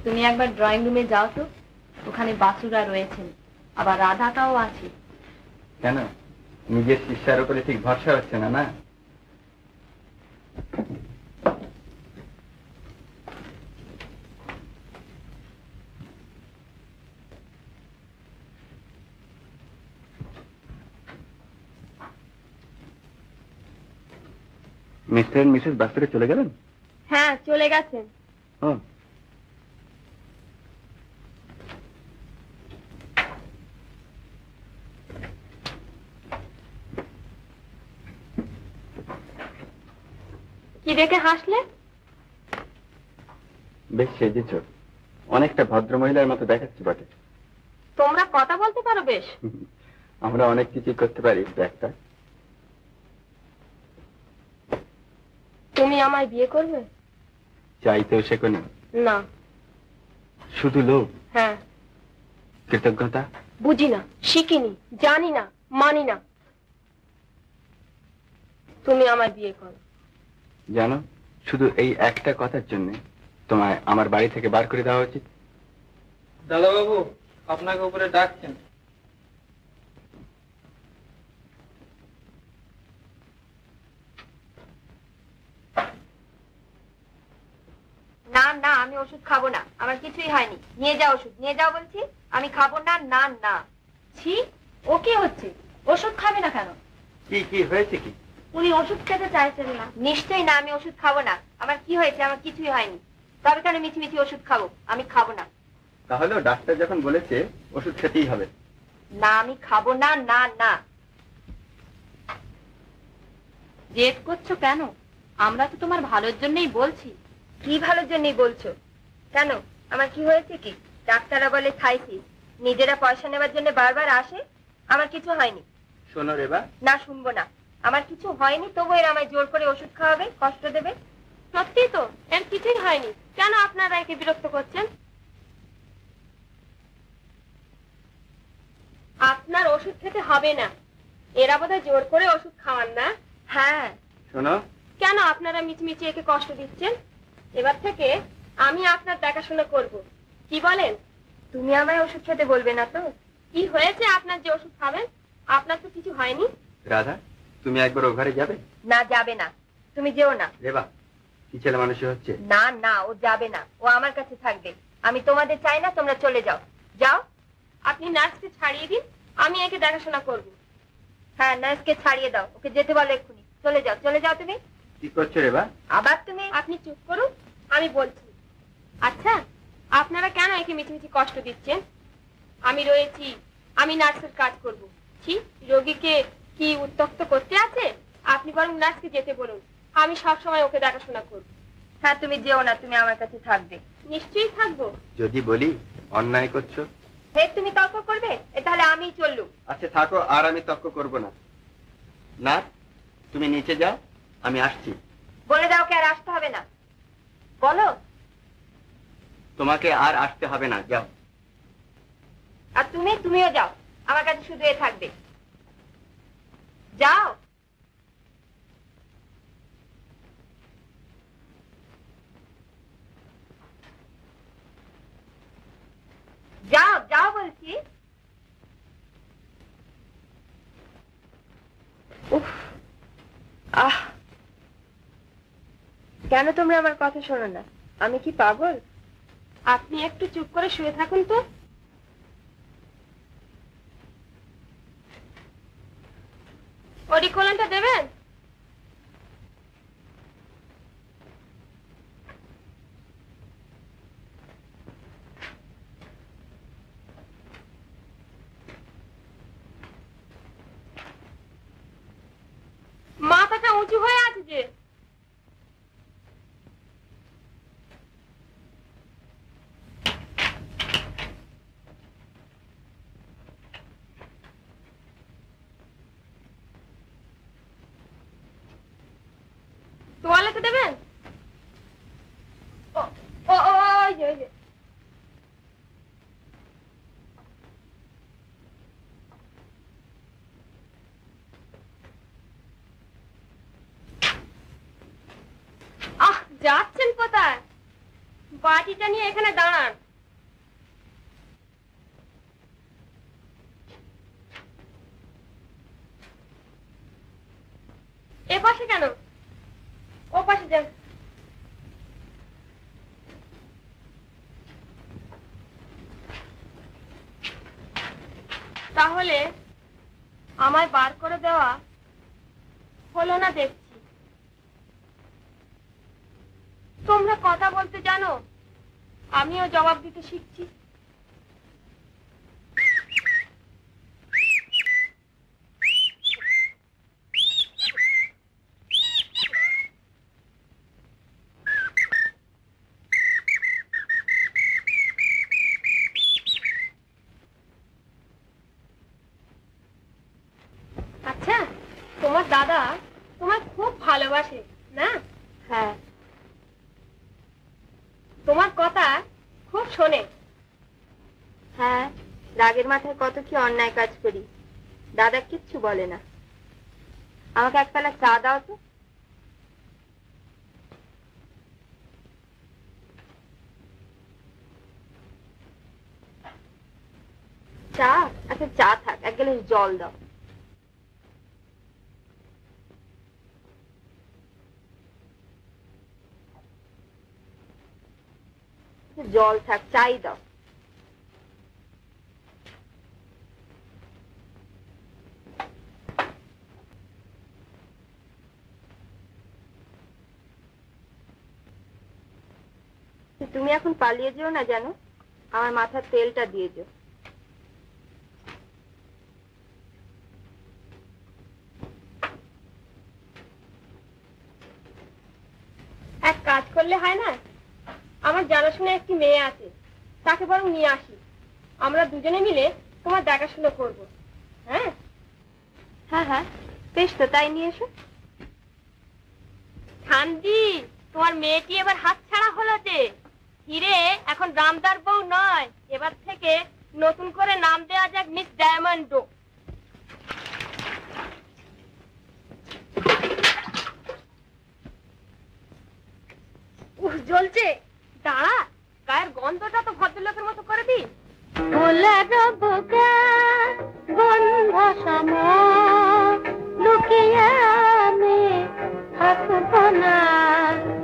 তুমি একবার ড্রয়িং রুমে যাও তো, ওখানে বাসুরা রয়েছেন, আবার রাধাটাও আছে। কেন নিজের শিষ্যার উপরে ঠিক ভরসা হচ্ছে না? না, মিস্টার মিসেস বাসুরে চলে গেলেন? হ্যাঁ, চলে গেছেন। ও, কি দেখে হাসলে? বেশ সেজেছ, অনেকটা ভদ্র মহিলার মতো দেখাচ্ছি বটে। তোমরা কথা বলতে পারো বেশ। আমরা অনেক কিছু করতে পারি একটা। তুমি আমায় বিয়ে করবে? চাইতেও শেখনি? না। শুধু লোভ? হ্যাঁ। কৃতজ্ঞতা? বুঝি না, শিখিনি, জানি না, মানি না। তুমি আমায় বিয়ে করো। জানো, শুধু এই একটা কথার জন্য তোমায় আমার বাড়ি থেকে বার করে দেওয়া উচিত। দাদা বাবু, আপনাকে উপরে ডাকছেন। না না, আমি ওষুধ খাবো না, আমার কিছুই হয়নি। নিয়ে যাও ওষুধ, নিয়ে যাও বলছি। আমি খাবো না। না না। ছি, ও কি হচ্ছে? ওষুধ খাবে না কেন? কি কি হয়েছে? কি উনি ওষুধ খেতে চাইছেন না? নিশ্চয়ই না, আমি ওষুধ খাবো না। আমার কি হয়েছে? আমার কিছুই হয়নি। তবে কেন মিছি মিছি ওষুধ খাবো? আমি খাবো না। তাহলেও ডাক্তার যখন বলেছে ওষুধ খেতেই হবে। না, আমি খাবো না। না না। জেদ করছো কেন? আমরা তো তোমার ভালোর জন্যই বলছি। কি ভালোর জন্যই বলছো? কেন, আমার কি হয়েছে? কি ডাক্তাররা বলে থাইসিস, নিজেরা পয়সা নেবার জন্য বারবার আসে। আমার কিছু হয়নি। শোনো রেবা, না, শুনবো না। আমার কিছু হয়নি, তবু এরা আমায় জোর করে ওষুধ খাওয়াবে, কষ্ট দেবে। সত্যি তো, এর কিছুই হয়নি। কেন আপনারা একে বিরক্ত করছেন? আপনার ওষুধ খেতে হবে না। এরা বোধহয় জোর করে ওষুধ খাওয়ান না। হ্যাঁ। শোনো, কেন আপনারা মিচমিচি একে কষ্ট দিচ্ছেন? এবার থেকে আমি আপনার দেখাশোনা করব। কি বলেন? তুমি আমায় ওষুধ খেতে বলবে না তো? কি হয়েছে আপনার যে ওষুধ খাবেন? আপনার তো কিছু হয়নি। রাধা, তুমি একবার ও ঘরে যাবে? না, যাবে না। তুমি যেও না। রেবা, কি ছেলে মানুষই হচ্ছে? না না, ও যাবে না। ও আমার কাছে থাকবে। আমি তোমাদের চাই না, তোমরা চলে যাও। যাও। আপনি নার্সকে ছাড়িয়ে দিন, আমি একে দেখাশোনা করব। হ্যাঁ, নার্সকে ছাড়িয়ে দাও। ওকে যেতে বলো এক্ষুনি। চলে যাও, চলে যাও তুমি। কি করছো রেবা? আবার তুমি? আপনি চুপ করুন, আমি বলছি। আচ্ছা, আপনারা কেন একে মিছিমিছি কষ্ট দিচ্ছেন? আমি রয়েছি, আমি নার্সের কাজ করব। ছি, রোগীকে কি উত্তক্ত করতে আছে? আপনি বরং নার্সকে যেতে বলুন, আমি সব সময় ওকে দেখাশোনা করব। হ্যাঁ, তুমি যেও না, তুমি আমার কাছে থাকবে। নিশ্চয়ই থাকবো। যদি বলি অন্যায় করছো। হে, তুমি তর্ক করবে? তাহলে আমিই চললুম। আচ্ছা থাকো, আর আমি তর্ক করব না। না, তুমি নিচে যাও, আমি আসছি। বলে দাও কে আর আসতে হবে না। বলো। তোমাকে আর আসতে হবে না, যাও। আর তুমিও যাও। আমার কাছে শুধু এ থাকবে। যাও। যাও, যাও বলছি। উফ, আহ, কেন তোমরা আমার কথা শোনো না? আমি কি পাগল? আপনি একটু চুপ করে শুয়ে থাকুন তো। অডিকোলনটা দেবেন? মাথাটা উঁচু হয়ে আছে যে। তোয়ালেতে দেবেন? ও ও ও, ওই যে, ওই যে। আহ, যাচ্ছেন কোথায়? বাটিটা নিয়ে এখানে দাঁড়ান। এ পাশে কেন? ও পাশে যান। তাহলে আমায় বার করে দেওয়া হলো না দেখছি। তোমরা কথা বলতে জানো, আমিও জবাব দিতে শিখছি। আচ্ছা, তোমার দাদা তোমায় খুব ভালোবাসে না? হ্যাঁ। তোমার কথা খুব শোনে। হ্যাঁ, রাগের মাথায় কত কি অন্যায় কাজ করি, দাদা কিচ্ছু বলে না। আমাকে এক পেলা চা দাও তো। চা? আচ্ছা, চা থাক, এক গ্লাস জল দাও। জল থাক, চাই দাও। তুমি এখন পালিয়ে যেও না, জানো, আমার মাথার তেলটা দিয়ে যেও। এক কাজ করলে হয় না? আমার জানাশোনা একটি মেয়ে আছে, তাকে বরং নিয়ে আসি। আমরা দুজনে মিলে তোমার দেখাশোনা করবো। হ্যাঁ হ্যাঁ হ্যাঁ, বেশ তো, তাই নিয়ে এসো। ঠান্ডি, তোমার মেয়েটি এবার হাতছাড়া হলো যে। হিরে এখন রামদার বউ নয়, এবার থেকে নতুন করে নাম দেওয়া যাক মিস ডায়মন্ডো। জ্বলছে, দাঁড়া, গায়ের গন্ধটা তো ভদ্রলোকের মতো করে দি। ফুলের বুকে গন্ধ সম লুকিয়ে আমি থাকব না,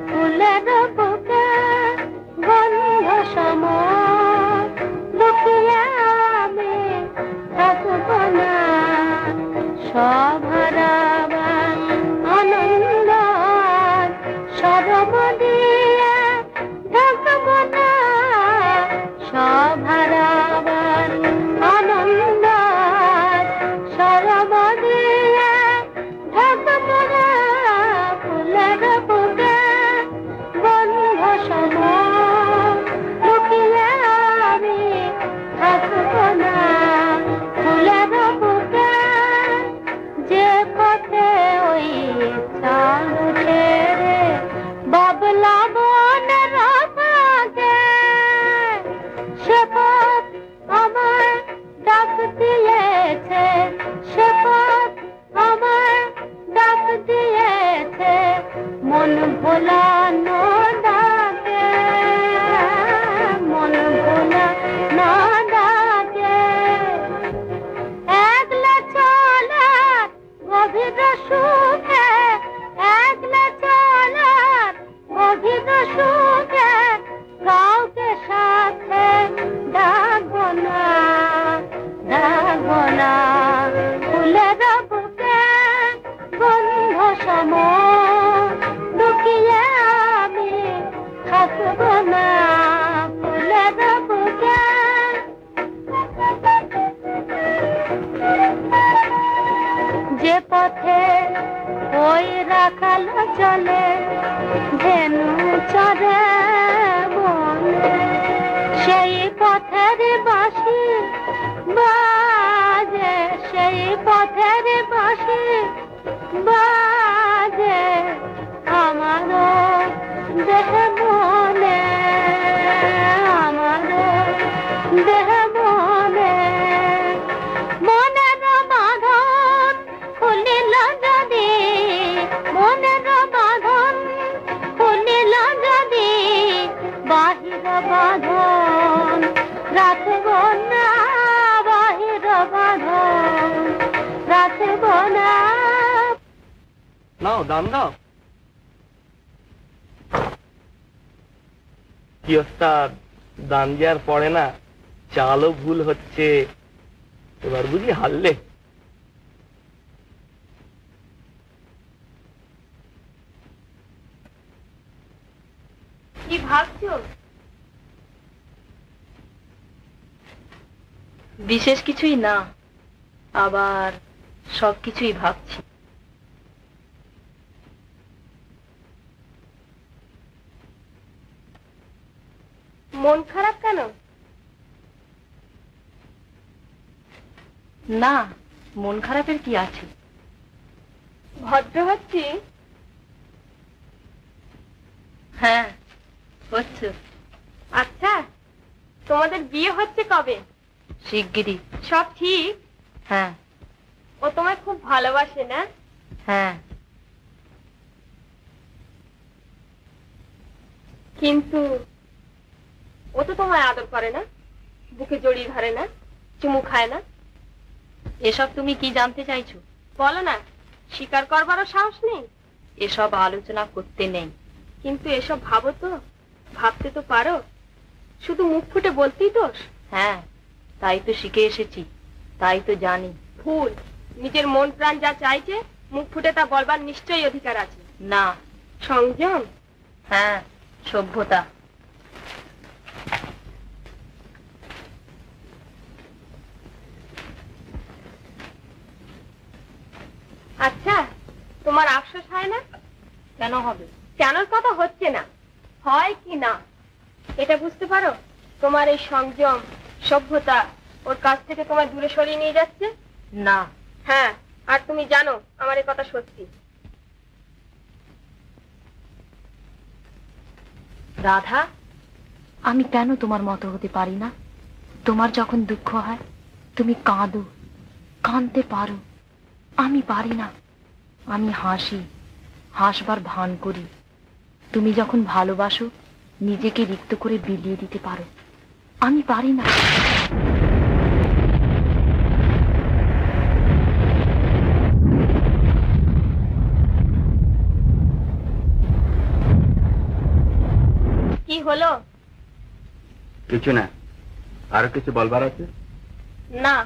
ফুলের বুকে গন্ধ সম লুকিয়ে আমি থাকব না, সভারাবার আনন্দ সরব দিয়ে থাকব না, সভারাবার আনন্দ সরব দিয়ে থাকব না, ফুলের বুকে গন্ধ সম লুকিয়ে আমি থাকব না, ফুলের বুকে যে পথে ওই চাঁদ উঠে রে বাবলা বনের ফাঁকে, সে পথ আমায় ডাক দিয়েছে, সে পথ আমায় ডাক দিয়েছে, মন ভোলানো ডাকে, মন ভোলানো ডাকে, একলা চলে গভীর সুখে, একলা চলে গভীর সুখে, কাউকে সাথে ডাকবো না, ডাকবো না, ফুলের বুকে গন্ধ সম লুকিয়ে আমি থাকব না, ফুলের বুকে। যে পথে ওই রাখাল চলে ধেনু চরে বনে, সেই পথের বাঁশি বাজে, সেই পথের বাঁশি বাজে আমারও দেহ মনে, আমারও দেহ মনে, মনের বাঁধন খুলিল যদি, মনের বাঁধন খুলিল যদি, বাহির বাঁধন রাখব না, বাহির বাঁধন রাখব না। নাও দাম দাও। কি ওস্তাদ, দান যে আর পড়ে না, চালও ভুল হচ্ছে, এবার বুঝি হারলে? কি ভাবছো? বিশেষ কিছুই না, আবার সবকিছুই ভাবছি। মন খারাপ কেন? না, মন খারাপের কি আছে? ভদ্র হচ্ছি? হ্যাঁ হচ্ছে। আচ্ছা, তোমাদের বিয়ে হচ্ছে কবে? শিগগিরই। সব ঠিক? হ্যাঁ। ও তোমায় খুব ভালোবাসে না? হ্যাঁ। কিন্তু ও তো তোমায় আদর করে না, বুকে জড়িয়ে ধরে না, চুমু খায় না। এসব তুমি কি জানতে চাইছো? বলো না, স্বীকার করবারও সাহস নেই? এসব আলোচনা করতে নেই। কিন্তু এসব ভাবো তো, ভাবতে তো পারো, শুধু মুখ ফুটে বলতেই দোষ। হ্যাঁ, তাই তো শিখে এসেছি, তাই তো জানি। ভুল, নিজের মন প্রাণ যা চাইছে মুখ ফুটে তা বলবার নিশ্চয়ই অধিকার আছে। না। সংযম? হ্যাঁ, সভ্যতা। আচ্ছা, তোমার আফসোস হয় না? কেন হবে? কেনর কথা হচ্ছে না, হয় কি না এটা বুঝতে পারো? তোমার এই সংযম, সভ্যতা ওর কাছ থেকে তোমার দূরে সরিয়ে নিয়ে যাচ্ছে? না। হ্যাঁ, আর তুমি জানো আমার এই কথা সত্যি। রাধা, আমি কেন তোমার মতো হতে পারি না? তোমার যখন দুঃখ হয় তুমি কাঁদো, কাঁদতে পারো, আমি পারি না। আমি হাসি, হাসবার ভান করি। তুমি যখন ভালোবাসো নিজেকে রিক্ত করে বিলিয়ে দিতে পারো, আমি পারি না। কি হলো? কিছু না, আরো কিছু বলবার আছে? না।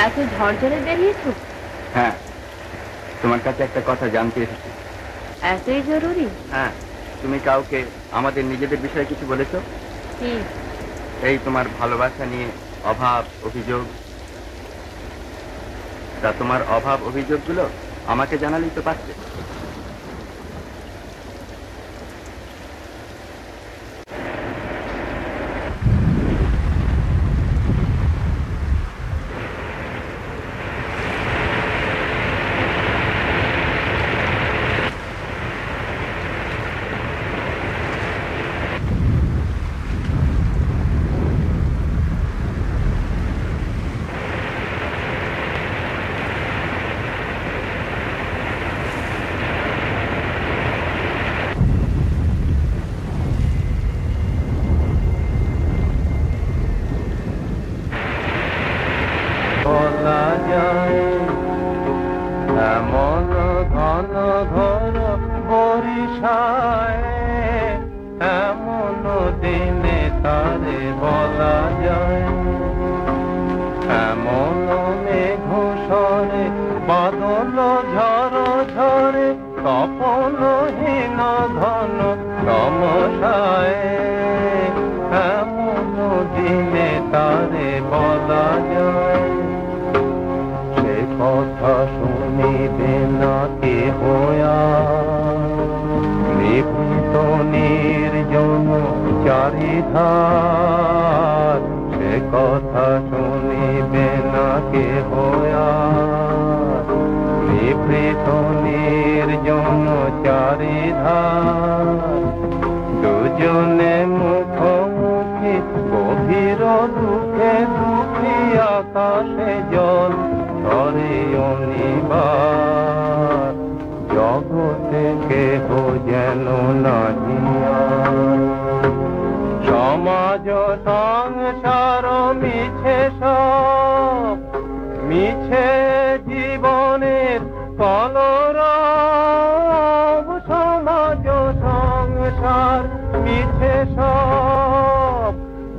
এত ঝরঝরে বেরিয়েছো? হ্যাঁ, তোমার কাছে একটা কথা জানতে এসেছি। এতই জরুরি? হ্যাঁ, তুমি কাউকে আমাদের নিজেদের বিষয়ে কিছু বলেছো? কি? এই তোমার ভালোবাসা নিয়ে অভাব অভিযোগ। তা তোমার অভাব অভিযোগগুলো আমাকে জানালেই তো পারতে।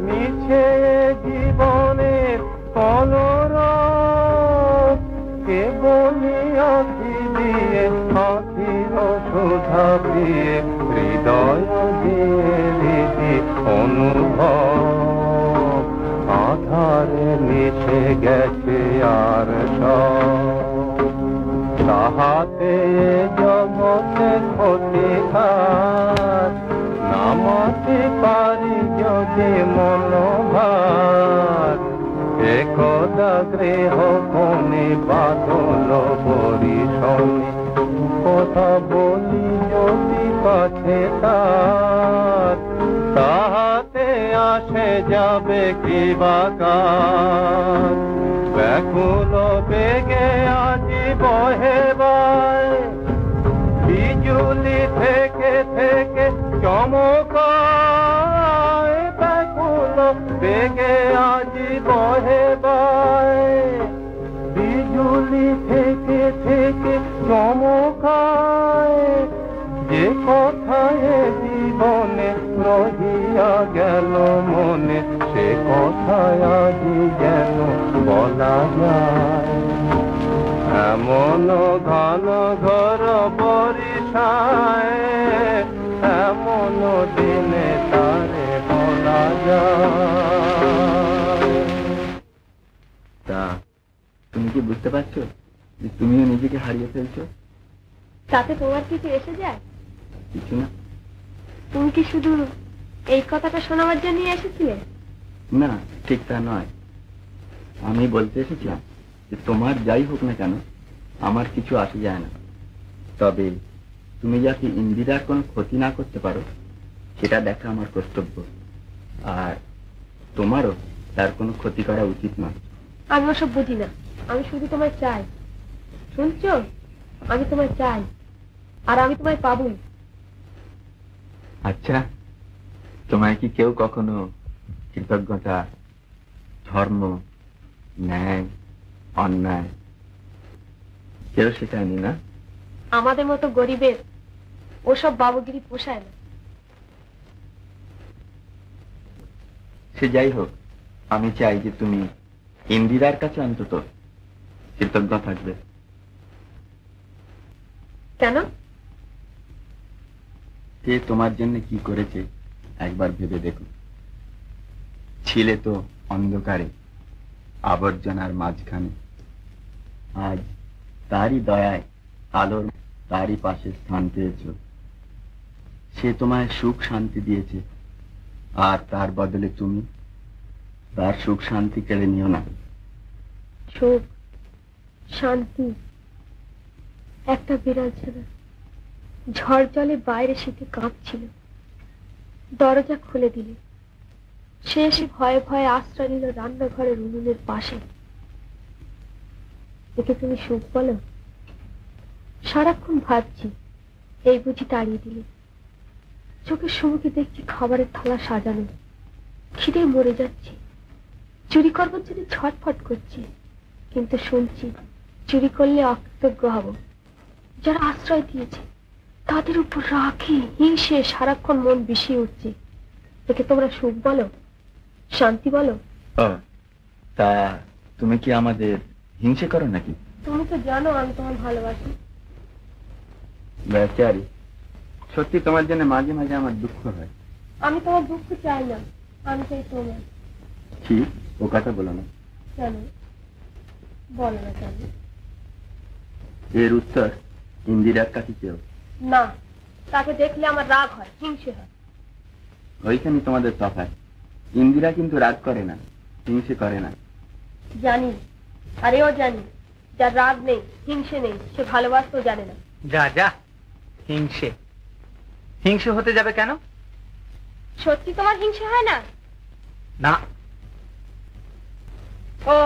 মিছে জীবনে কথা প্রিয়ে হৃদয় দিয়ে অনুভব আধারে মিশে গেছে আর সব তাহাতে জগতে ক্ষতিকার নামাতে পারি যদি মনোভার একদা গৃহ কোণে বাদল বরিশনে কথা বলি যদি কাছে তার তাহাতে আসে যাবে কি বাকার ব্যাকুল বেগে আজি বহে বায় বিজুলি থেকে থেকে চমকায় ব্যাকুল বেগে আজি বহে বায় বিজুলি থেকে থেকে চমকায় যে কথায় জীবনে রহিয়া গেল মনে সে কথায় আজি যেন বলা যায় এমন ঘন ঘর বরিশায় এমন দিনে তারে বলা যায়। তা তুমি কি বুঝতে পারছো যে তুমিও নিজেকে হারিয়ে ফেলছো? তাতে তোমার কিছু এসে যায়? কিছু না। তুমি কি শুধু এই কথাটা শোনাবার জন্য এসেছিলে? না, ঠিক তা নয়। আমি বলতে এসেছিলাম যে তোমার যাই হোক না কেন আমার কিছু আসে যায় না, তবে তুমি যাতে ইন্দিরার কোনো ক্ষতি না করতে পারো সেটা দেখা আমার কর্তব্য, আর তোমারও তার কোনো ক্ষতি করা উচিত নয়। আমি ওসব বুঝি না, আমি শুধু তোমায় চাই। শুনছো? আমি তোমায় চাই, আর আমি তোমায় পাবই। আচ্ছা, তোমায় কি কেউ কখনো কৃতজ্ঞতা, ধর্ম, ন্যায়, অন্যায় কেউ শেখায়নি না? আমাদের মতো গরিবের ওসব বাবুগিরি পোষায় না। সে যাই হোক, আমি চাই যে তুমি ইন্দিরার কাছে অন্তত কৃতজ্ঞ থাকবে। কেন? সে তোমার জন্য কি করেছে একবার ভেবে দেখো। ছিলে তো অন্ধকারে, আবর্জনার মাঝখানে, আজ তারই দয়ায় আলোর তারই পাশে স্থান পেয়েছ। সে তোমায় সুখ শান্তি দিয়েছে, আর তার বদলে তুমি তার সুখ শান্তি কেড়ে নিও না। সুখ শান্তি একটা বিড়াল ছিল, ঝড় জলে বাইরে শীতে কাঁপছিল। দরজা খুলে দিলে সে এসে ভয়ে ভয়ে আশ্রয় নিল রান্নাঘরের উনুনের পাশে। একে তুমি সুখ বলো? সারাক্ষণ ভাবছি এই বুঝি তাড়িয়ে দিলে। চোখের সম্মুখে দেখছি খাবারের থালা সাজানো, খিদে মরে যাচ্ছে, চুরি করবার জন্য ছটফট করছি, কিন্তু শুনছি চুরি করলে অকৃতজ্ঞ হব। যারা আশ্রয় দিয়েছে তাদের উপর রাখি হিংসে সারাক্ষণ মন বিষিয়ে উঠছে। একে তোমরা সুখ বলো, শান্তি বলো? তা তুমি কি আমাদের হিংসে করো নাকি? তুমি তো জানো আমি তোমার ভালোবাসি। বেচারি, সত্যি তোমার জন্য মাঝে মাঝে আমার দুঃখ হয়। আমি তোমার দুঃখ চাই না, আমি চাই তোমার। ঠিক, ও কথা বলো না। কেন বলো না? কেন? এর উত্তর ইন্দিরার কাছে চেও না, তাকে দেখলে আমার রাগ হয়, হিংসে হয়। ওইখানে তোমাদের তফাৎ। ইন্দিরা কিন্তু রাগ করে না, হিংসে করে না। জানি, আর এও জানি যার রাগ নেই, হিংসে নেই, সে ভালোবাসতেও জানে না। যা যা, হিংসে হিংসে হতে যাবে কেন? সত্যি তোমার হিংসে হয় না? না। ও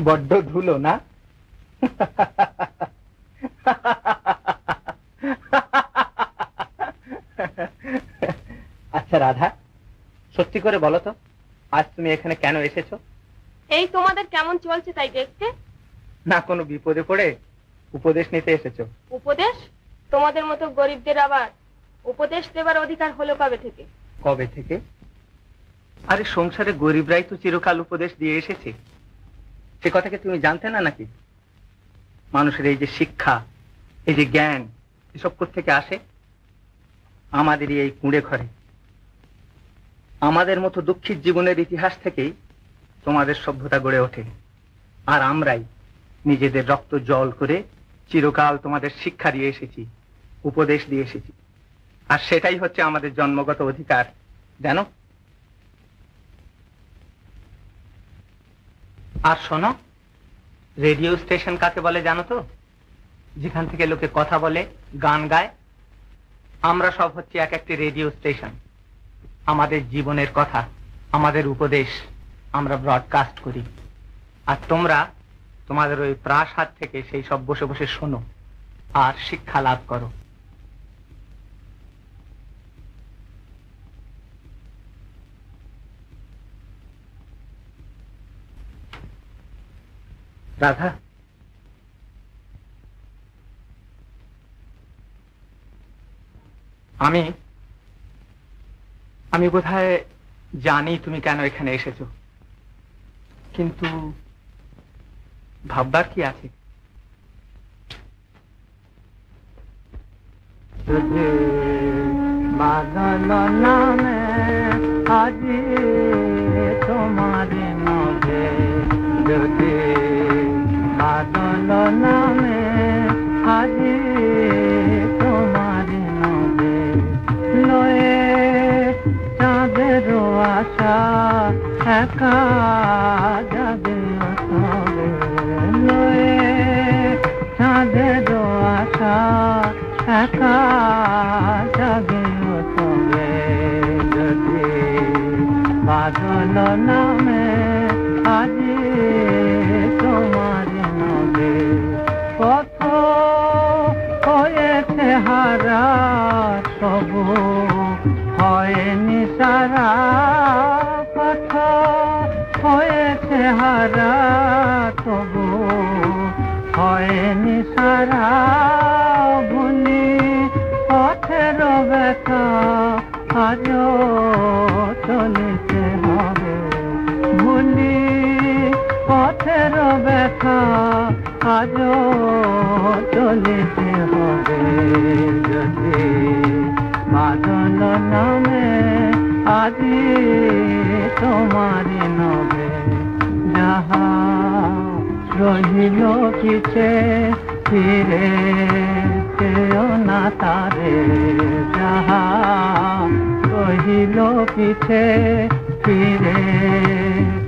বড্ড ধুলো না? আচ্ছা রাধা, সত্যি করে বলো তো, আজ তুমি এখানে কেন এসেছো? এই তোমাদের কেমন চলছে তাই দেখতে। না কোনো বিপদে পড়ে উপদেশ নিতে এসেছো? উপদেশ? তোমাদের মতো গরিবদের আবার উপদেশ দেবার অধিকার হলো কবে থেকে? কবে থেকে? আরে সংসারে গরিবরাই তো চিরকাল উপদেশ দিয়ে এসেছে, সে কথাকে তুমি জানতে না নাকি? মানুষের এই যে শিক্ষা, এই যে জ্ঞান, এসব কোত্থেকে আসে? আমাদেরই এই কুঁড়ে ঘরে। আমাদের মতো দুঃখীর জীবনের ইতিহাস থেকেই তোমাদের সভ্যতা গড়ে ওঠে, আর আমরাই নিজেদের রক্ত জল করে চিরকাল তোমাদের শিক্ষা দিয়ে এসেছি, উপদেশ দিয়ে এসেছি। আর সেটাই হচ্ছে আমাদের জন্মগত অধিকার, জানো? আর শোনো, রেডিও স্টেশন কাকে বলে জানো তো? যেখান থেকে লোকে কথা বলে, গান গায়। আমরা সব হচ্ছে এক একটি রেডিও স্টেশন। আমাদের জীবনের কথা, আমাদের উপদেশ আমরা ব্রডকাস্ট করি, আর তোমরা তোমাদের ওই প্রাসাদ থেকে সেই সব বসে বসে শোনো আর শিক্ষা লাভ করো। রাধা, আমি বোধহয় জানি তুমি কেন এখানে এসেছো, কিন্তু ভাববার কি আছে? तुझे बादल नामे আজি তোমারে নবে, যদি বাদল নামে আজি তোমারে নবে, লয়ে চাঁদের আশা একা যাবে তবে, লয়ে চাঁদের আশা একা যাবে তবে, যদি বাদল নামে আজি তোমার নবে। কত হয়েছে হারা সবু হয়নি সারা, কত হয়েছে হারা তবু হয়নি সারা, ভুলি পথের ব্যথা আজও চলিতে হবে, ভুলি পথের ব্যথা আজও চলিতে হবে, যদি বাদল নামে আজি তোমারি নবে। যাহা রহিল পিছে ফিরে চেও না তারে, যাহা রহিল পিছে ফিরে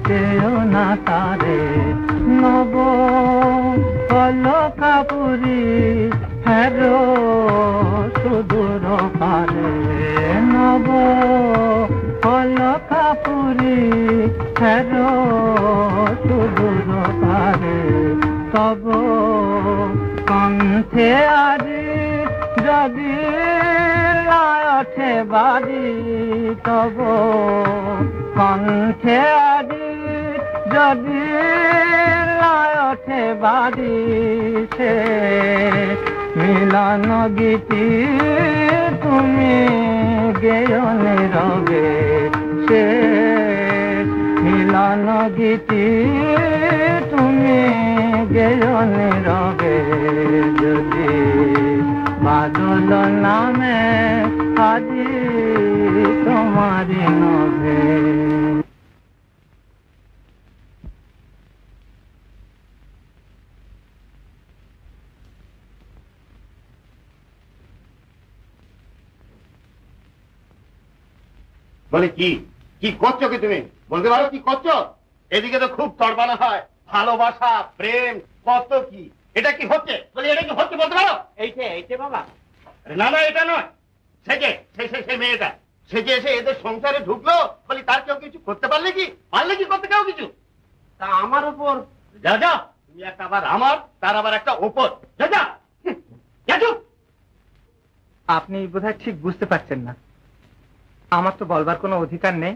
চেও না তারে, নব অলকাপুরী হেরো সুদূর পারে, নব অলকাপুরী হেরো সুদূর পারে, তব কণ্ঠে আজি যদি লায়ঠে বাজি, তব কণ্ঠে আজি যদি লায়ঠে বাজি, সে মিলন গীতি তুমি গেয় নীরবে, সে মিলন গীতি তুমি গেয় নীরবে, যদি বাদল নামে আজি তোমারি নবে। বলে কি কি করছো কি তুমি? বলতে পারো কি করছো? এদিকে তো খুব তড়বানা হয়, ভালোবাসা, প্রেম, কত কি। এটা কি হচ্ছে? বলি এটা কি হচ্ছে বলতে পারো? এইটা বাবা। না না, এটা নয়। সে মেয়েটা সে যে এসে এদের সংসারে ঢুকলো, বলি তার কেউ কিছু করতে পারলে কি? পারলে কি করতে কেউ কিছু? তা আমার উপর যা যা, তুমি একটা আবার আমার, তার আবার একটা ওপর। যা যা যা চুপ। আপনি বোধহয় ঠিক বুঝতে পারছেন না, আমার তো বলবার কোনো অধিকার নেই।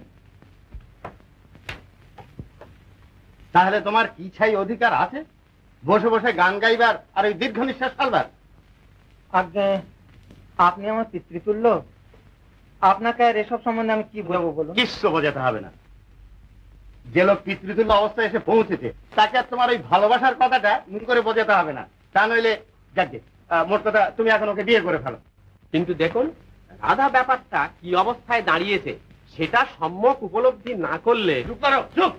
তাহলে তোমার কি ছাই অধিকার আছে বসে বসে গান গাইবার আর ওই দীর্ঘ নিঃশ্বাস ফেলবার? আপনি আমার পিতৃতুল্য, আপনাকে আর এসব সম্বন্ধে আমি কি বলবো বলুন? কিচ্ছু বোঝাতে হবে না। যে লোক পিতৃতুল্য অবস্থায় এসে পৌঁছেছে তাকে আর তোমার ওই ভালোবাসার কথাটা মুখ করে বোঝাতে হবে না। তা নইলে যাকে মোট কথা তুমি এখন ওকে বিয়ে করে ফেলো। কিন্তু দেখুন রাধা ব্যাপারটা কি অবস্থায় দাঁড়িয়েছে সেটা সম্যক উপলব্ধি না করলে। চুপ করো, চুপ।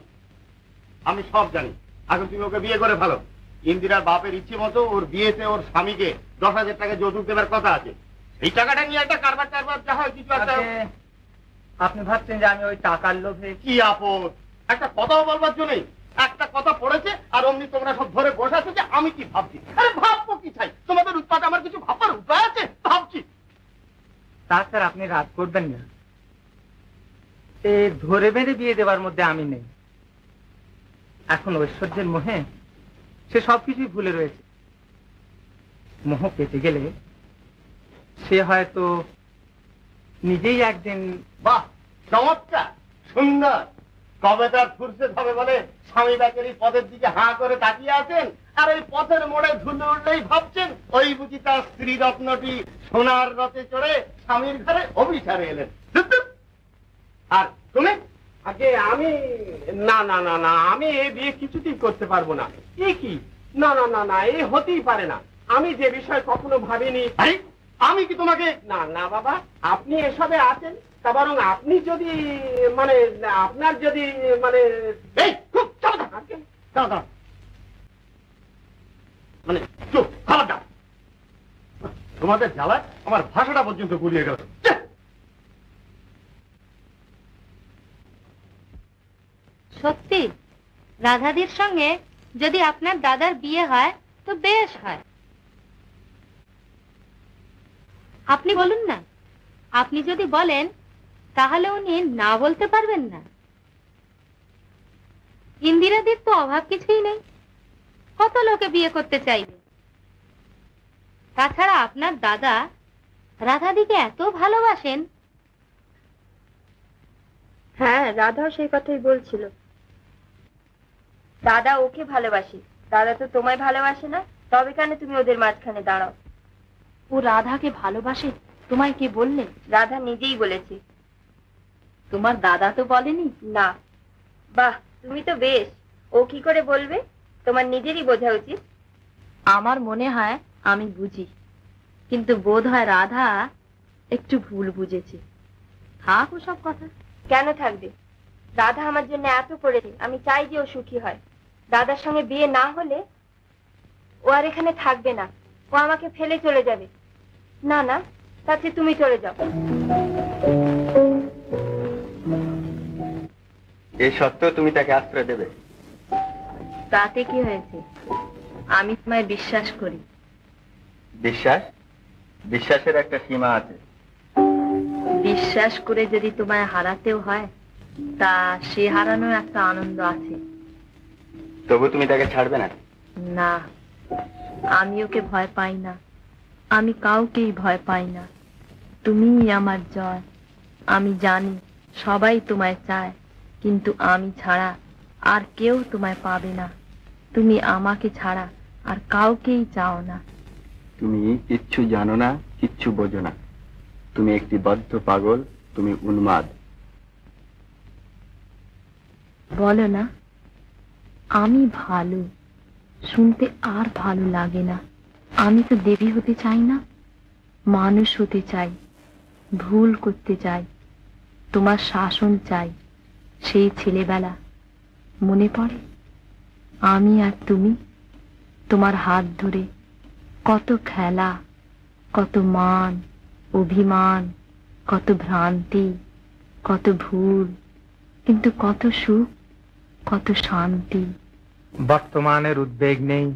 আমি সব জানি। এখন তুমি ওকে বিয়ে করে ফেলো। ইন্দিরার বাপের ইচ্ছে মতো ওর বিয়েতে ওর স্বামীকে 10,000 টাকা যৌতুক দেবার কথা আছে। এই টাকাটা নিয়ে একটা কারবার যা হয় কিছু একটা। আপনি ভাবছেন যে আমি ওই টাকার লোভে? কি আপদ, একটা কথাও বলবার জন্য একটা কথা পড়েছে আর অমনি তোমরা সব ধরে বসে আছো যে আমি কি ভাবছি। আরে ভাববো কি চাই, তোমাদের উৎপাদ আমার কিছু ভাববার উপায় আছে? ভাবছি। তা স্যার আপনি রাগ করবেন না, ধরে বেঁধে বিয়ে দেওয়ার মধ্যে আমি নেই। এখন ঐশ্বর্যের মোহে সে সবকিছুই ভুলে রয়েছে। মোহ কেটে গেলে সে হয়তো নিজেই একদিন। বাহ, চমৎকার, সুন্দর। কবে তার ফুরসত হবে বলে স্বামী ব্যাকের এই পদের দিকে হাঁ করে তাকিয়ে আছেন, আর ওই পথের মোড়ে ধুলো উঠলেই ভাবছেন ওই বুঝি তার স্ত্রী রত্নটি সোনার রথে চড়ে স্বামীর ঘরে অভিসারে এলেন। আর তুমি? আগে আমি না না না না, আমি এই বিয়ে কিছুতেই করতে পারবো না। এ কি? না না না না, এ হতেই পারে না। আমি যে বিষয় কখনো ভাবিনি। আমি কি তোমাকে? না না বাবা, আপনি এসবে আছেন, তা বরং আপনি যদি মানে আপনার যদি মানে এই খুব মানে চুপ, খাবার দাও। তোমাদের জ্বালায় আমার ভাষাটা পর্যন্ত গুলিয়ে গেল। সত্যি রাধাদির সঙ্গে যদি আপনার দাদার বিয়ে হয় তো বেশ হয়। আপনি বলুন না, আপনি যদি বলেন তাহলে উনি না বলতে পারবেন না। ইন্দিরাদির তো অভাব কিছুই নেই, কত লোকে বিয়ে করতে চাইবে। তাছাড়া আপনার দাদা রাধাদিকে এত ভালোবাসেন। হ্যাঁ, রাধাও সেই কথাই বলছিল। দাদা ওকে ভালোবাসে, দাদা তো তোমায় ভালোবাসে না, তবে কেন তুমি ওদের মাঝখানে দাঁড়াও? ও রাধাকে ভালোবাসে তোমায় কে বললে? রাধা নিজেই বলেছে। তোমার দাদা তো বলেনি? না। বাহ, তুমি তো বেশ। ও কি করে বলবে? তোমার নিজেরই বোঝা উচিত। আমার মনে হয় আমি বুঝি, কিন্তু বোধ হয় রাধা একটু ভুল বুঝেছে। থাক ওসব কথা। কেন থাকবে? রাধা আমার জন্য এত করেছে, আমি চাই যে ও সুখী হয়। দাদার সঙ্গে বিয়ে না হলে ও আর এখানে থাকবে না, ও আমাকে ফেলে চলে যাবে। না না, তাতে তুমি চলে যাও। এই সত্ত্বেও তুমি তাকে আশ্রয় দেবে? তাতে কি হয়েছে? আমি তোমায় বিশ্বাস করি। বিশ্বাস? বিশ্বাসের একটা সীমা আছে। বিশ্বাস করে যদি তোমায় হারাতেও হয়, তা সে হারানোর একটা আনন্দ আছে। তবু তুমি তাকে ছাড়বে না? না, আমি ওকে ভয় পাই না, আমি কাউকেই ভয় পাই না। তুমিই আমার জয়। আমি জানি সবাই তোমায় চায়, কিন্তু আমি ছাড়া আর কেউ তোমায় পাবে না। তুমি আমাকে ছাড়া আর কাউকেই চাও না। তুমি কিচ্ছু জানো না, কিচ্ছু বোঝো না। তুমি একটি বদ্ধ পাগল, তুমি উন্মাদ। বলো না আমি ভালো, শুনতে আর ভালো লাগে না। আমি তো দেবী হতে চাই না, মানুষ হতে চাই, ভুল করতে চাই, তোমার শাসন চাই। সেই ছেলেবেলা মনে পড়ে? আমি আর তুমি তোমার হাত ধরে কত খেলা, কত মান অভিমান, কত ভ্রান্তি, কত ভুল, কিন্তু কত সুখ, কত শান্তি। বর্তমানের উদ্বেগ নেই,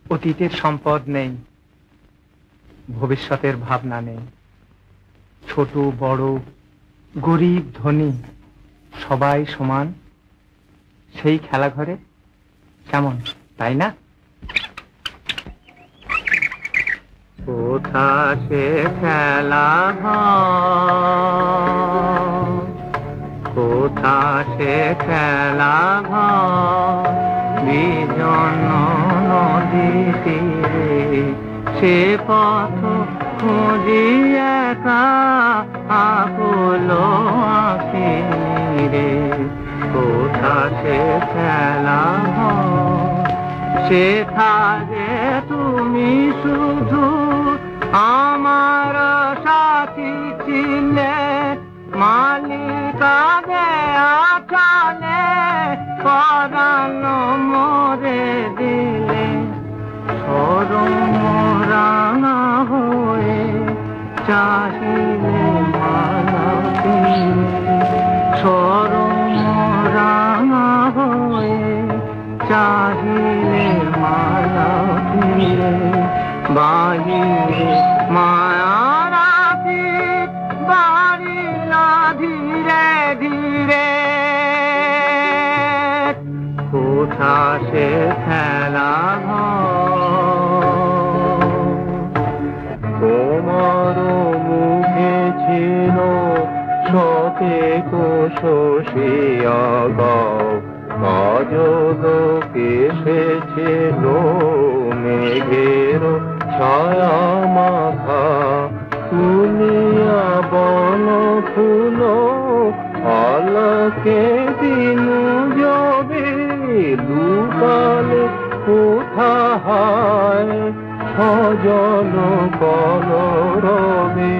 অতীতের সম্পদ নেই, ভবিষ্যতের ভাবনা নেই। ছোট বড়, গরিব ধনী সবাই সমান সেই খেলাঘরে। কেমন, তাই না? কোথা সে খেলা ঘর, কোথা সে খেলা ঘর, বিজন নদী তীরে সে পথ খুঁজি একা আকুলো আঁখি রে কোথা সে খেলা সেখানে তুমি শুধু আমার সাথী ছিলে মালিকা দেয়া চলে পরানো মরে দিলে সরম রাঙা হয়ে চাহিলে মালা সরম রাঙা হয়ে চাহিলে মালা বাহিরে মায়ারাতি বাড়িলা ধীরে ধীরে কোথা সে খেলা তোমার মুখে ছিল সতে কোশিয়া গাও কাজল কেসেছিল মেঘের ছায়া মাথা তুলিয়া বন ফুল আলোকে দিন যাবে লুকালে কোথা হায় সজল কলরবে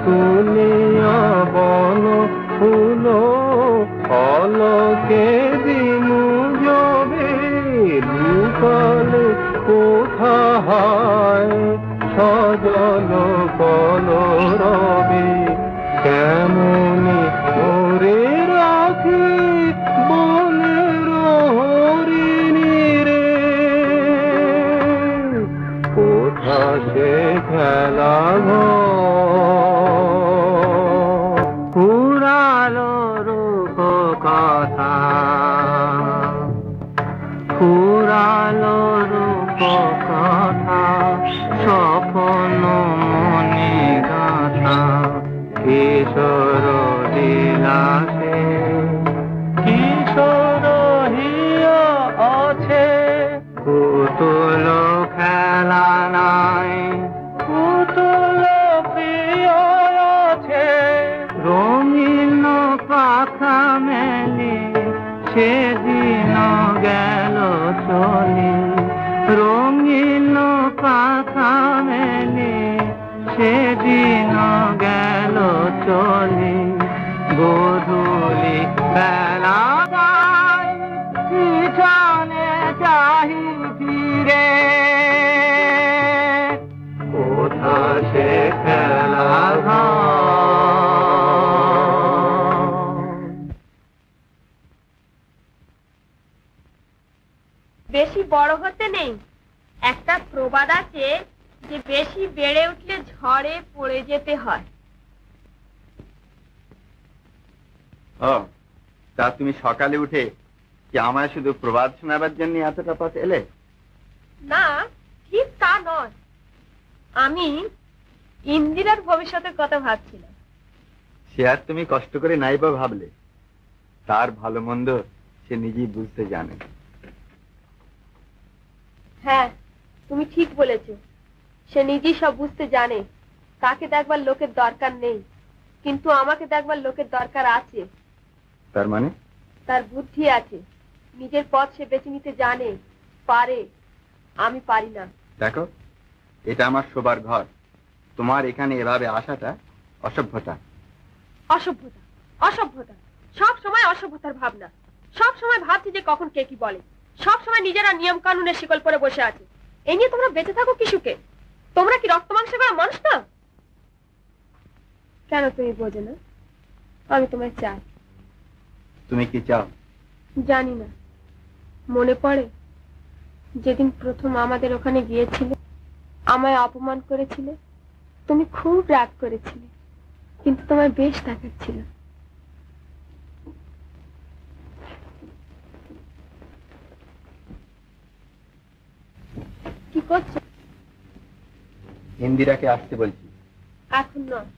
তুলিয়া বন ফুল আলোকে দিন যাবে লুকালে কোথা হায় সজল কলরবে কেমনি ওরে রাখি বনের হরিণী রে কোথা সে খেলা ফুরালো রূপ কথা ফুরালো রূপ কথা স্বপ্ন মনে গাথা কিশোর বিলাসে কিশোর হিয়া আছে পুতুল খেলা নাই পুতুল প্রিয় আছে রঙিন পাখা মেলি সেদিন গেল চলি রঙিন পাখা মেলি সেদিন গেল চলি গোধূলি বেলা পিছনে চাহি ফিরে কোথা সে খেলা বেশি বড় হতে নেই। একটা প্রবাদ আছে যে বেশি বেড়ে উঠলে ঝড়ে পড়ে যেতে হয়। ও তা তুমি সকালে উঠে কি আমায় শুধু প্রবাদ শোনাবার জন্য এতটা পথ এলে? না, ঠিক তা নয়। আমি ইন্দিরার ভবিষ্যতের কথা ভাবছিলাম। সে আর তুমি কষ্ট করে নাই বা ভাবলে, তার ভালো মন্দ সে নিজেই বুঝতে জানে। হ্যাঁ, তুমি ঠিক বলেছ। সে নিজেই সব বুঝতে জানে। তাকে দেখবার লোকের দরকার নেই, কিন্তু আমাকে দেখবার লোকের দরকার আছে। তার মানে? তার বুদ্ধি আছে, নিজের পথ সে বেছে নিতে জানে, পারে। আমি পারি না। দেখো, এটা আমার শোবার ঘর। তোমার এখানে এভাবে আসাটা অসভ্যতা। অসভ্যতা? অসভ্যতা? সব সময় অসভ্যতার ভাবনা। সব সময় ভাবছি যে কখন কে কি বলে। সব সময় নিজেরা নিয়ম কানুনের শিকল পরে বসে আছে। এই নিয়ে তোমরা বেঁচে থাকো কি সুখে? তোমরা কি রক্ত মাংস করা মানুষ না? কেন তুমি বোঝো না? আমি তোমায় চাই। তুমি কি চাও? জানি না। মনে পড়ে যেদিন প্রথম আমাদের ওখানে গিয়েছিলে, আমায় অপমান করেছিলে। তুমি খুব রাগ করেছিলে, কিন্তু তোমার বেশ দেখাচ্ছিল। কি করছো? ইন্দিরাকে আসতে বলছি। এখন নয়,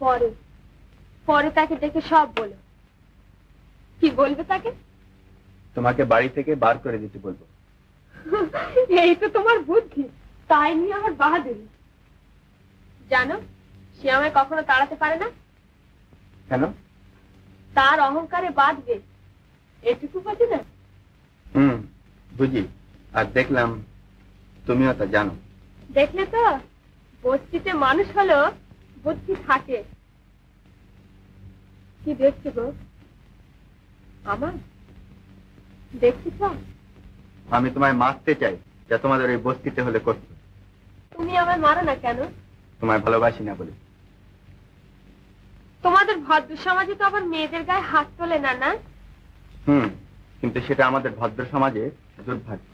পরে। পরে তাকে ডেকে সব বলো। কি বলবে তাকে? তোমাকে বাড়ি থেকে বার করে দিতে বলবো। এই তো তোমার বুদ্ধি। তাই নিয়ে আমার বাহাদুরি। জানো, সে আমায় কখনো তাড়াতে পারে না। কেন? তার অহংকারে বাঁধবে, এটুকু বোঝে না? বুঝি, আর দেখলাম তুমিও তা জানো। দেখলে তো, বস্তিতে মানুষ হলো বুদ্ধি থাকে। কি দেখছো গো? আমার দেখছি তো। আমি তোমায় মারতে চাই, যা তোমাদের ওই বস্তিতে হলে করতো। তুমি আমায় মারো না কেন? তোমায় ভালোবাসি না বলে। তোমাদের ভদ্র সমাজে তো আবার মেয়েদের গায়ে হাত তোলে না, না? কিন্তু সেটা আমাদের ভদ্র সমাজে দুর্ভাগ্য।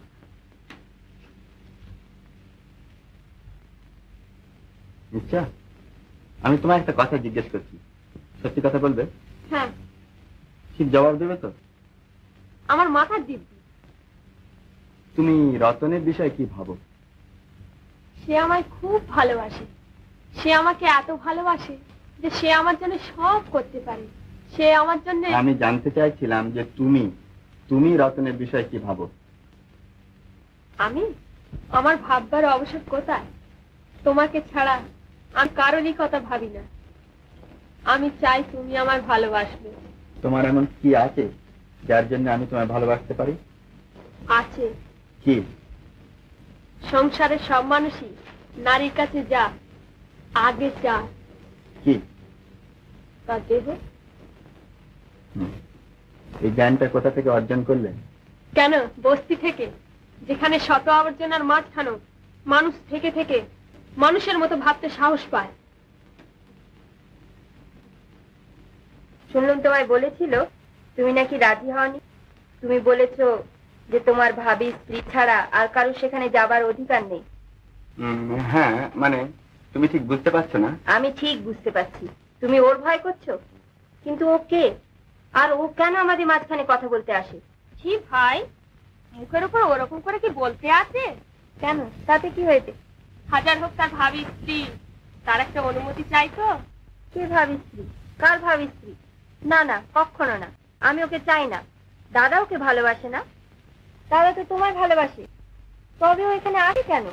আচ্ছা, আমি তোমায় একটা কথা জিজ্ঞেস করছি, সত্যি কথা বলবে? হ্যাঁ। ঠিক জবাব দেবে তো? আমার মাথার দিব্যি। তুমি রতনের বিষয়ে কি ভাবো? সে আমায় খুব ভালোবাসে। সে আমাকে এত ভালোবাসে যে সে আমার জন্য সব করতে পারে। সে আমার জন্য। আমি জানতে চাইছিলাম যে তুমি রতনের বিষয়ে কি ভাবো? আমি? আমার ভাববার অবসর কোথায়? তোমাকে ছাড়া আমি কারোরই কথা ভাবি না। আমি চাই তুমি আমার ভালোবাসবে। তোমার এমন কি আছে যার জন্য আমি তোমায় ভালোবাসতে পারি? আছে। কি? সংসারের সব মানুষই নারীর কাছে যা আগে চায়। কি? তার দেহ। এই জ্ঞানটা কোথা থেকে অর্জন করলেন? কেন, বস্তি থেকে, যেখানে শত আবর্জনার মাঝখানে মানুষ থেকে থেকে মানুষের মতো ভাবতে সাহস পায়। শুনলাম তোমায় বলেছিল তুমি নাকি রাজি হওনি। তুমি বলেছো যে তোমার ভাবি স্ত্রী ছাড়া আর কারো সেখানে যাবার অধিকার নেই। হ্যাঁ, মানে তুমি ঠিক বুঝতে পারছো না। আমি ঠিক বুঝতে পারছি, তুমি ওর ভয় করছো। কিন্তু ও কে, আর ও কেন আমাদের মাঝখানে কথা বলতে আসে? ছি ভাই, মুখের উপর ওরকম করে কি বলতে আছে? কেন, তাতে কি হয়েছে? হাজার হোক তার ভাবি স্ত্রী, তার একটা অনুমতি চাই তো। কে ভাবি স্ত্রী? কার ভাবি স্ত্রী? না না, কখনো না, আমি ওকে চাই না। দাদা ওকে ভালোবাসে না। দাদা তো তোমায় ভালোবাসে, তবে ও এখানে আসে কেন?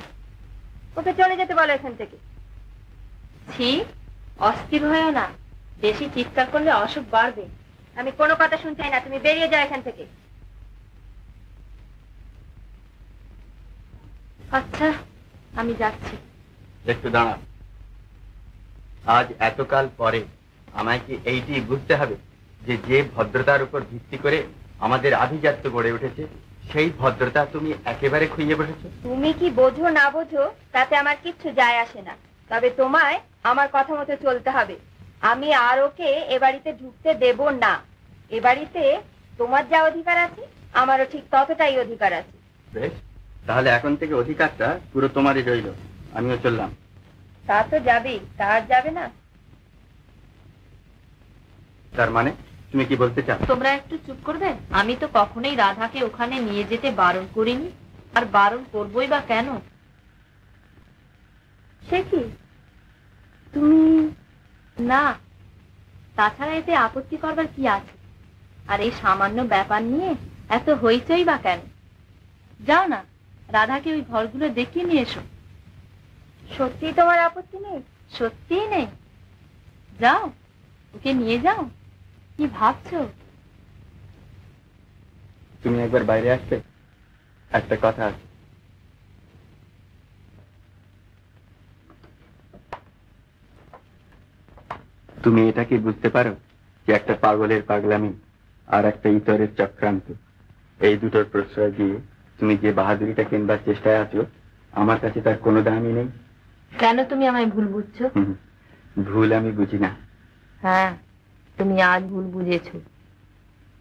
ওকে চলে যেতে বলো এখান থেকে। ছি, অস্থির হয়েও না, বেশি চিৎকার করলে অসুখ বাড়বে। আমি কোনো কথা শুনতে চাই না, তুমি বেরিয়ে যাও এখান থেকে। আচ্ছা, আমি যাচ্ছি। একটু দাঁড়া। আজ এতকাল পরে আমায় কি এইটি বুঝতে হবে যে ভদ্রতার উপর ভিত্তি করে আমাদের আভিজাত্য গড়ে উঠেছে, সেই ভদ্রতা তুমি একেবারে খুইয়ে বসেছো? তুমি কি বোঝো না বোঝো তাতে আমার কিচ্ছু যায় আসে না, তবে তোমায় আমার কথা মতো চলতে হবে। আমি আর ওকে এ বাড়িতে ঢুকতে দেব না। এ বাড়িতে তোমার যা অধিকার আছে আমারও ঠিক ততটাই অধিকার আছে। বেশ, তাহলে এখন থেকে অধিকারটা পুরো তোমারই রইল। আমিও চললাম। তা তো যাবেই, তা আর যাবে না। তার মানে তুমি কি বলতে চাও? তোমরা একটু চুপ করবে? আমি তো কখনোই রাধাকে ওখানে নিয়ে যেতে বারণ করিনি, আর বারণ করবোই বা কেন? সে কি, তুমি না? তাছাড়া এতে আপত্তি করবার কি আছে? আর এই সামান্য ব্যাপার নিয়ে এত হইচই বা কেন? যাও না, রাধাকে ওই ঘরগুলো দেখিয়ে নিয়ে এসো। সত্যি তোমার আপত্তি নেই? সত্যিই নেই? যাও, ওকে নিয়ে যাও। কি ভাবছো? তুমি একবার বাইরে আসবে, একটা কথা আছে। তুমি এটা কি বুঝতে পারো যে একটা পাগলের পাগলামি আর একটা ইতরের চক্রান্ত, এই দুটোর প্রশ্রয় দিয়ে তুমি যে বাহাদুরিটা কিনবার চেষ্টায় আছো, আমার কাছে তার কোনো দামই নেই। কেন তুমি আমায় ভুল বুঝছো? ভুল আমি বুঝি না। হ্যাঁ, তুমি আজ ভুল বুঝেছো।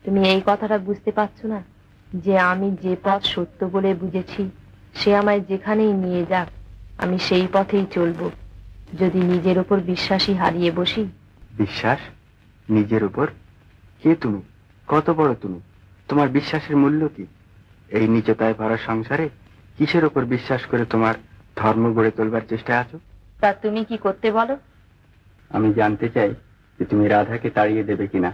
তুমি এই কথাটা বুঝতে পারছো না যে আমি যে পথ সত্য বলে বুঝেছি, সে আমায় যেখানেই নিয়ে যাক আমি সেই পথেই চলবো। যদি নিজের উপর বিশ্বাসই হারিয়ে বসি। বিশ্বাস? নিজের উপর? কে তুমি? কত বড় তুমি? তোমার বিশ্বাসের মূল্য কি? এই নিচতায় ভরা সংসারে কিসের উপর বিশ্বাস করে তোমার ধর্ম গড়ে তোলবার চেষ্টায় আছো? তা তুমি কি করতে বলো? আমি জানতে চাই যে তুমি রাধাকে তাড়িয়ে দেবে কিনা।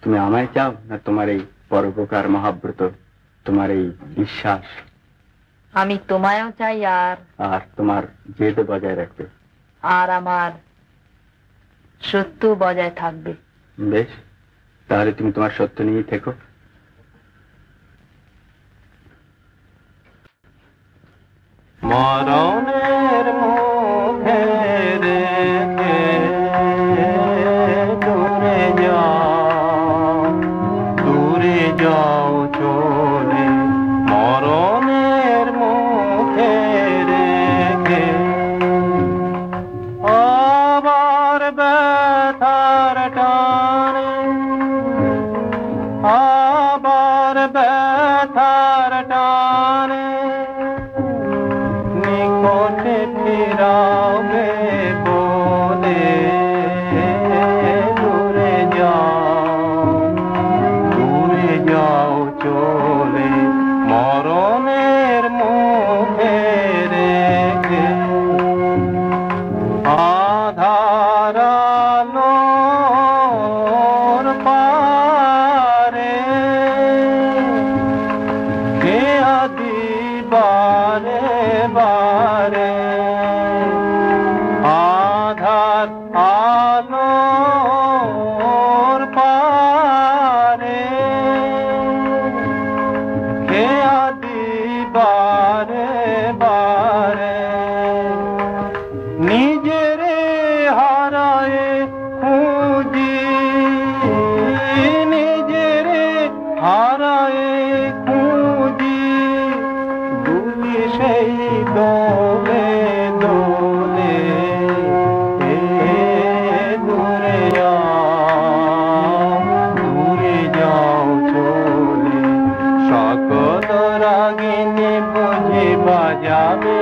তুমি আমায় চাও না তোমার এই পরোপকার মহাব্রত, তোমার এই বিশ্বাস? আমি তোমায়ও চাই, আর তোমার জেদ বজায় রাখবে। আর আমার সত্য বজায় থাকবে। বেশ, তাহলে তুমি তোমার সত্য নিয়েই থেকো। মরণের মুখে রেখে দূরে যাও চলে, মরণের মুখে রেখে আবার ব্যথার টানে, আবার ব্যথার টানে নিকটে ফিরাবে বলে দূরে যাও চলে, মরণের মুখে রেখে আধার আলোর পারে কে আদি বারে বারে, আধার আলোর পারে কে আদি বারে বারে, নিজেরে হারায় খুঁজি, নিজেরে হারায় খুঁজি, দুলি সেই দোলে দোলে দূরে যাও চলে, সকল রাগিনী বুঝে বাজাবে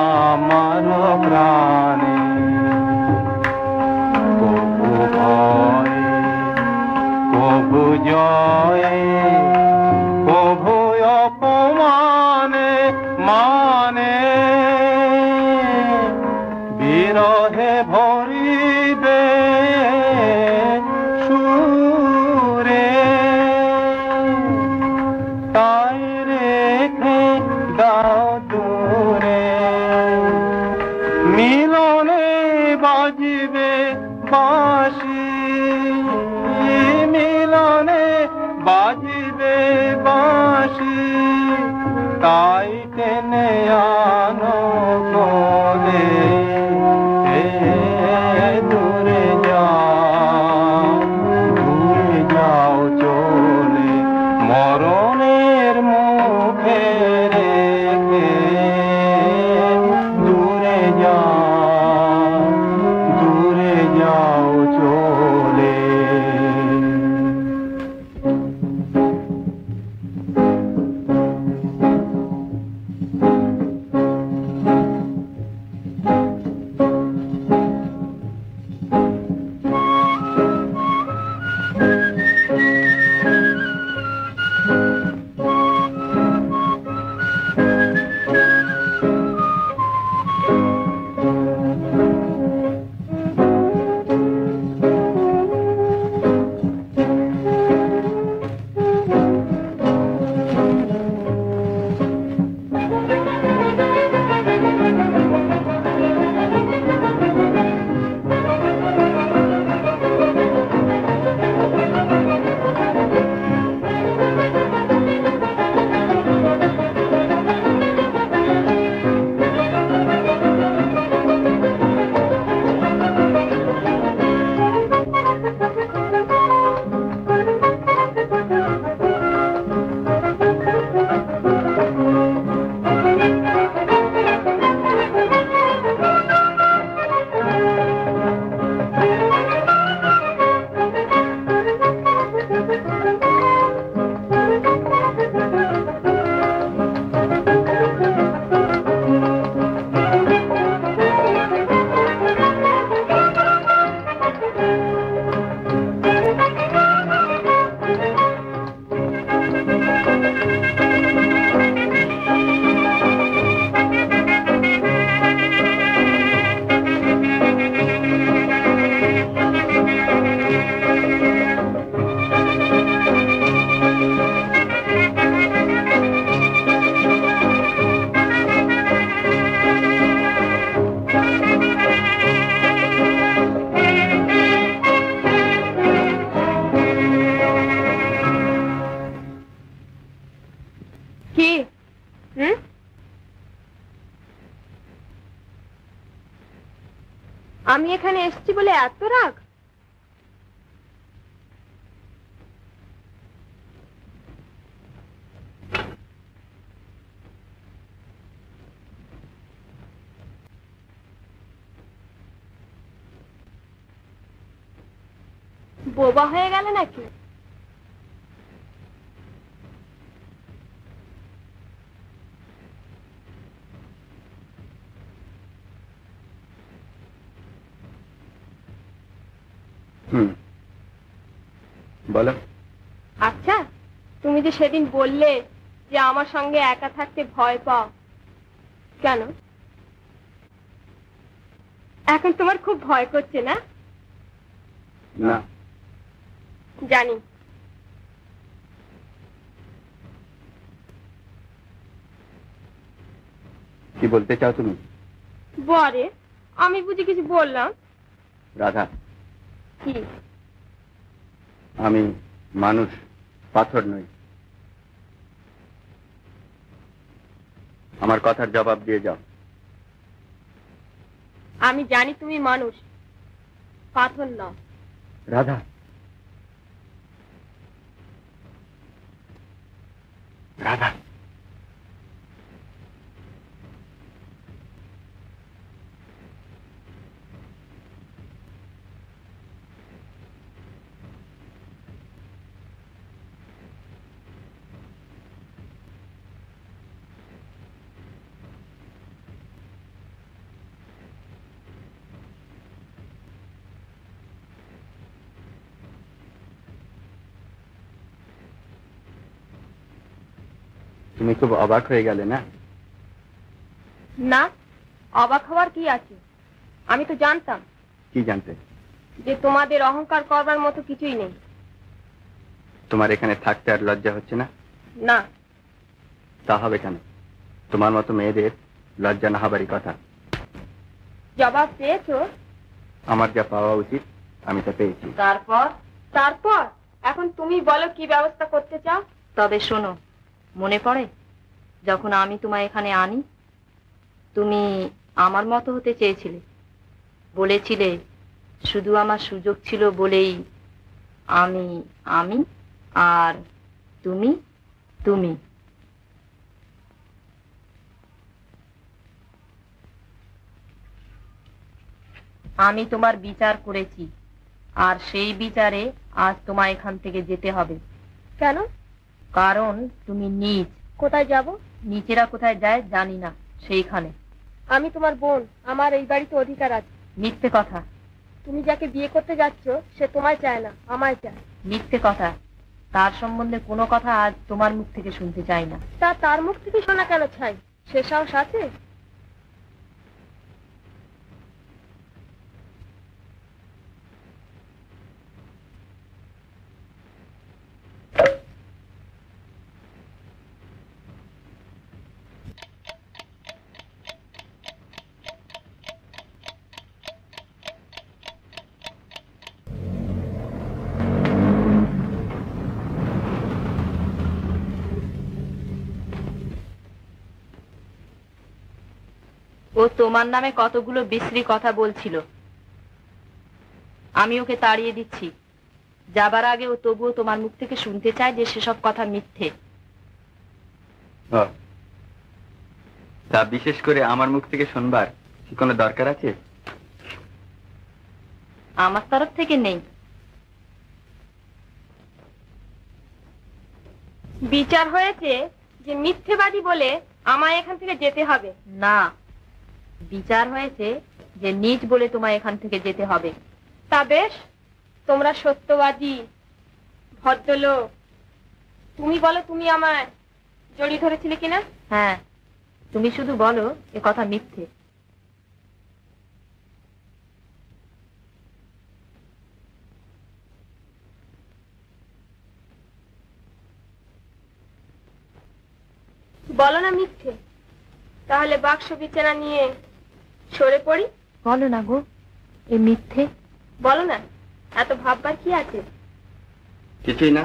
আমার প্রাণে, কবু ভয়ে কবু জয়ে কবু অপমানে মানে, বিরহে ভরিবে সুরে, তাই রেখে দাও দূরে, মিলনে বাজিবে বাঁশি, মিলনে বাজিবে বাঁশি, তাই টেনে আনো কোলে দূরে যাও চলে, মরণের মুখে রেখে দূরে যাও চলে। আমি এখানে এসেছি বলে এত রাগ? বোবা হয়ে গেল নাকি? বলো। আচ্ছা, তুমি যে সেদিন বললে যে আমার সঙ্গে একা থাকতে ভয় পাও, কেন? এখন তোমার খুব ভয় করছে না? না। জানি। কি বলতে চাও তুমি? বরে, আমি বুঝি কিছু বললাম? রাধা, কি? আমি মানুষ, পাথর নই। আমার কথার জবাব দিয়ে যাও। আমি জানি তুমি মানুষ, পাথর নও। রাধা, রাধা, তুমি খুব অবাক হয়ে গেলে না? না, অবাক হওয়ার কি আছে? আমি তো জানতাম। কি জানতে? যে তোমাদের অহংকার করবার মতো কিছুই নেই। তোমার এখানে থাকতে আর লজ্জা হচ্ছে না? না। তা হবে কেন? তোমার মতো মেয়েদের লজ্জা না হবারই কথা। জবাব পেয়েছো? আমার যা পাওয়া উচিত আমি তা পেয়েছি। তারপর? তারপর এখন তুমি বলো কি ব্যবস্থা করতে চাও? তবে শোনো, মনে পড়ে যখন আমি তোমায় এখানে আনি, তুমি আমার মতো হতে চেয়েছিলে। বলেছিলে শুধু আমার সুযোগ ছিল বলেই আমি আমি আর তুমি তুমি। আমি তোমার বিচার করেছি, আর সেই বিচারে আজ তোমায় এখান থেকে যেতে হবে। কেন? কারণ তুমি নীচ। কোথায় যাব? নিচেরা কোথায় যায় জানি না, সেইখানে। আমি তোমার বোন, আমার এই বাড়িতে অধিকার আছে। মিথ্যে কথা। তুমি যাকে বিয়ে করতে যাচ্ছ সে তোমায় চায় না, আমায় চায়। মিথ্যে কথা। তার সম্বন্ধে কোনো কথা আজ তোমার মুখ থেকে শুনতে চাই না। তা তার মুখ থেকে শোনা কেন চাই? সে সাহস আছে? ও তোমার নামে কতগুলো বিশ্রী কথা বলছিল, আমি ওকে তাড়িয়ে দিচ্ছি। যাবার আগে ও তবুও তোমার মুখ থেকে শুনতে চায় যে সেসব কথা মিথ্যে। তা বিশেষ করে আমার মুখ থেকে শুনবার কি কোনো দরকার আছে? আমার তরফ থেকে নেই। বিচার হয়েছে যে মিথ্যেবাদী বলে আমায় এখান থেকে যেতে হবে। না, বিচার হয়েছে যে নিজ বলে তোমায় এখান থেকে যেতে হবে। তা বেশ, তোমরা সত্যবাদী, ভদ্রলোক। তুমি বলো তুমি আমায় জড়িয়ে ধরেছিলে কিনা? হ্যাঁ, তুমি শুধু বলো এ কথা মিথ্যে। বলো না মিথ্যে। তাহলে বাক্স বিছানা নিয়ে সরে পড়ি। বলো না গো এ মিথ্যে। বলো না, এত ভাববার কি আছে? কিছুই না।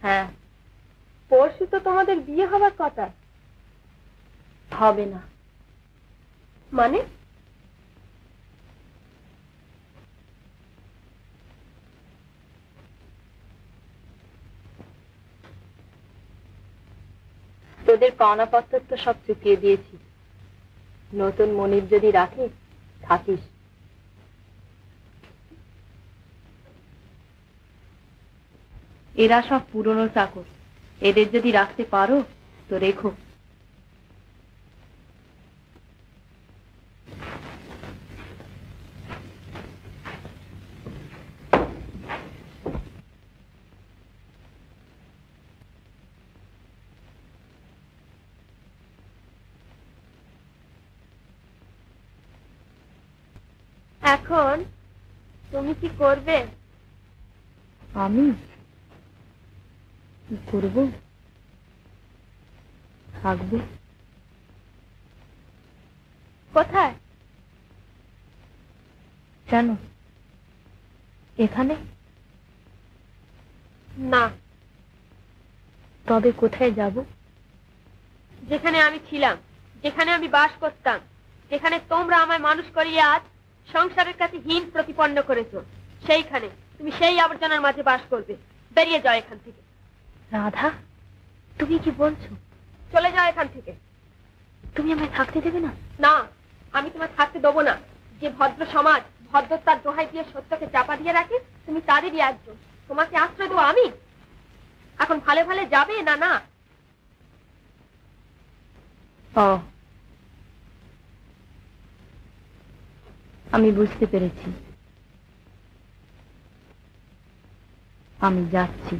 হ্যাঁ। পরশু তো তোমাদের বিয়ে হবার কথা। হবে না। মানে? তোদের পাওনাপত্র তো সব চুকিয়ে দিয়েছি। নতুন মনিব যদি রাখে থাকিস। এরা সব পুরনো চাকর, এদের যদি রাখতে পারো তো রেখো। এখন তুমি কি করবে? আমি কি করব? থাকবো। কোথায়? কেন? এখানে না। তবে কোথায় যাব? যেখানে আমি ছিলাম, যেখানে আমি বাস করতাম, যেখানে তোমরা আমায় মানুষ করিয়ে আজ সংসারের কাছে হীন প্রতিপন্ন করেছো, সেইখানে তুমি সেই আবর্জনার মাঝে বাস করবে। বেরিয়ে যাও এখান থেকে। রাধা, তুমি কি বলছো? চলে যাও এখান থেকে। তুমি আমায় থাকতে দেবে না? না, আমি তোমায় থাকতে দেবো না। যে ভদ্র সমাজ ভদ্রতার দোহাই দিয়ে সত্যকে চাপা দিয়ে রাখে, তুমি তাদেরই একজন। তোমাকে আশ্রয় দেবো আমি? এখন ভালে ভালে যাবে না? না। ও, আমি বুঝতে পেরেছি। আমি যাচ্ছি।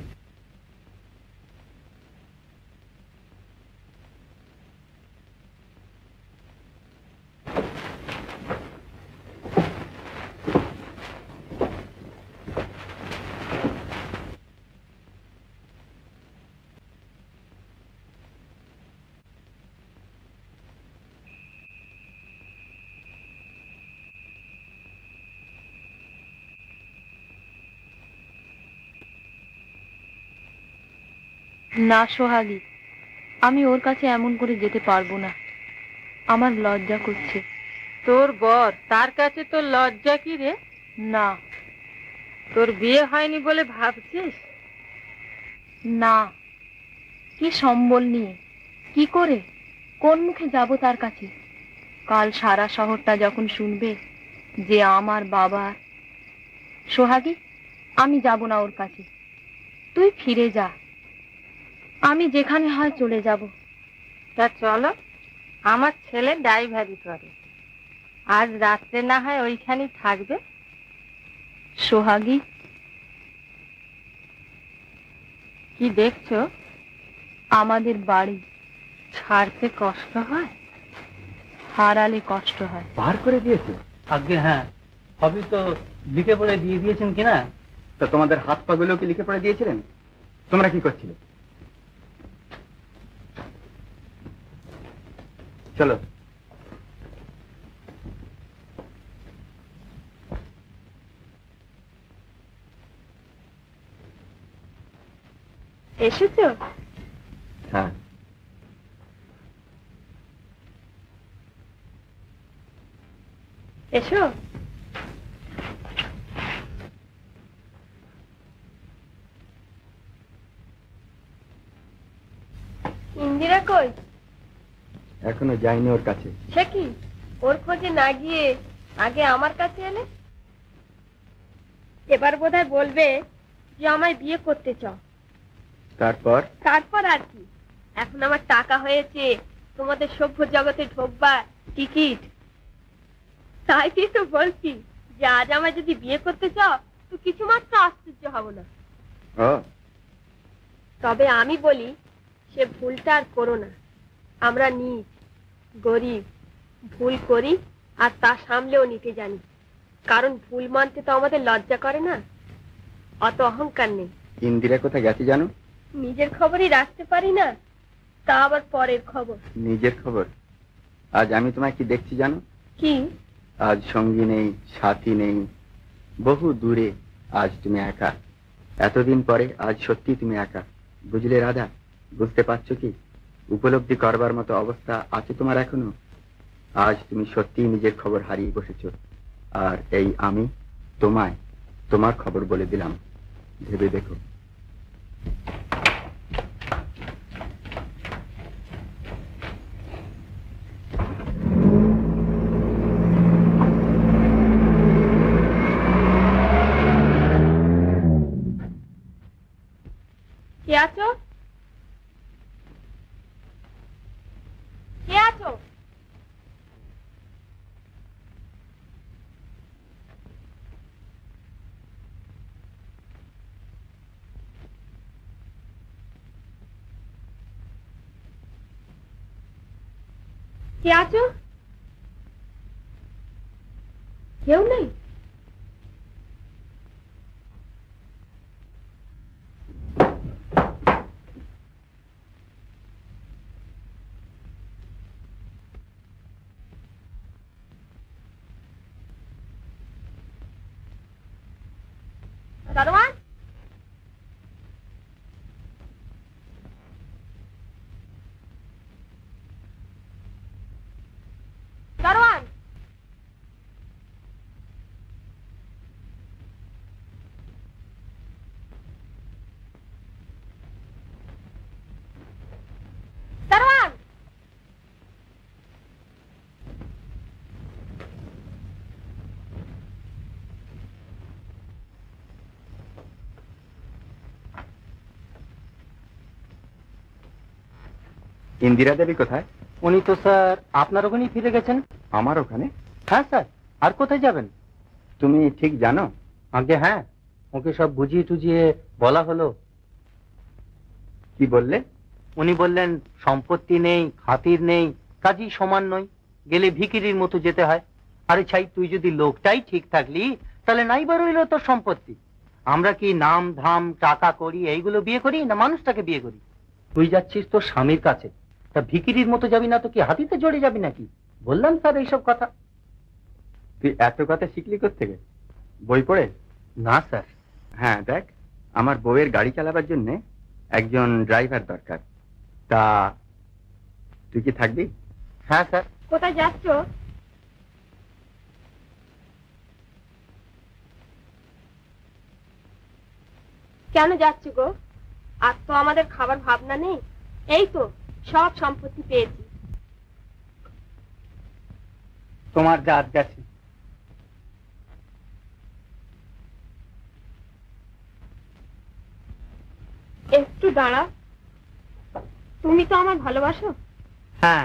না সোহাগী, আমি ওর কাছে এমন করে যেতে পারবো না। আমার লজ্জা করছে। তোর বর, তার কাছে তোর লজ্জা কি রে? না। তোর বিয়ে হয়নি বলে ভাবছিস? না। কি সম্বল নিয়ে, কি করে, কোন মুখে যাব তার কাছে? কাল সারা শহরটা যখন শুনবে যে আমার বাবা। সোহাগী, আমি যাব না ওর কাছে। তুই ফিরে যা, আমি যেখানে হয় চলে যাব। তা চলো, আমার ছেলে ড্রাইভারি করে, আজ রাত্রে না হয় ওইখানেই থাকবে। সোহাগী, কি দেখছো? আমাদের বাড়ি ছাড়তে কষ্ট হয়, হারালে কষ্ট হয়। বার করে দিয়েছে? আগে হ্যাঁ, সবই তো লিখে পড়ে দিয়ে দিয়েছেন কিনা? তো তোমাদের হাত পা গুলো কি লিখে পড়ে দিয়েছিলেন? তোমরা কি করছিলে? চলো। এসেছো? হ্যাঁ। এসো। ইন্দিরা কই? এখনো যাইনি ওর কাছে। সে কি, ওর খোঁজে না গিয়ে আগে আমার কাছে এলে? এবার বোধহয় বলবে যে আমায় বিয়ে করতে চাও। তারপর? তারপর আর কি, এখন আমার টাকা হয়েছে, তোমাদের সভ্য জগতে ঢোকবার টিকিট। তাই কি তো বলছি যে আজ আমায় যদি বিয়ে করতে চাও তো কিছু মাত্র আশ্চর্য হব না। তবে আমি বলি, সে ভুলটা আর করো না। আমরা নীচ, গরিব, ভুল করি আর তা সামলেও নিতে জানি। কারণ ভুল মানতে তো আমাদের লজ্জা করে না, অত অহংকার নেই। ইন্দিরা কোথায় গেছে জানো? নিজের খবরই রাখতে পারি না, তা আবার পরের খবর। নিজের খবর? আজ আমি তোমায় কি দেখছি জানো? কি? আজ সঙ্গী নেই, সাথী নেই, বহু দূরে আজ তুমি একা। এতদিন পরে আজ সত্যি তুমি একা। বুঝলে রাধা, বুঝতে পারছো কি উপলব্ধি করবার মতো অবস্থা আছে তোমার এখনো? আজ তুমি সত্যিই নিজের খবর হারিয়ে বসেছো, আর এই আমি তোমায় তোমার খবর বলে দিলাম। ভেবে দেখো। কে আছো? কে আছো? কে আছো? কেউ নেই? দারোয়ান, দারোয়ান, দারোয়ান। ইন্দিরা দেবী কোথায়? উনি তো স্যার আপনার ওখানেই ফিরে গেছেন। আমার ওখানে? হ্যাঁ স্যার, আর কোথায় যাবেন? তুমি ঠিক জানো? আগে হ্যাঁ, ওকে সব বুঝিয়ে টুজিয়ে বলা হলো। কি বললে? উনি বললেন সম্পত্তি নেই, খাতির নেই, কাজই সমান নয়, গেলে ভিখিরির মতো যেতে হয়। আরে ছাই, তুই যদি লোকটাই ঠিক থাকলি তাহলে নাই বার হইলো তোর সম্পত্তি। আমরা কি নাম ধাম টাকা করি এইগুলো বিয়ে করি, না মানুষটাকে বিয়ে করি? তুই যাচ্ছিস তোর স্বামীর কাছে, তা ভিখিরির মতো যাবি না তো কি হাতিতে জড়ে যাবি নাকি? বললাম স্যার এইসব কথা। তুই এত কথা শিখলি কোত্থেকে? বই পড়ে? না স্যার। হ্যাঁ দেখ, আমার বউয়ের গাড়ি চালাবার জন্য একজন ড্রাইভার দরকার। তা তুই কি থাকবি? হ্যাঁ স্যার। কোথায় যাচ্ছ? কেন যাচ্ছ গো? আর তো আমাদের খাবার ভাবনা নেই। এই তো সব সম্পত্তি পেয়েছি। তোমার জাত গেছে। একটু দাঁড়া, তুমি তো আমার ভালোবাসো। হ্যাঁ।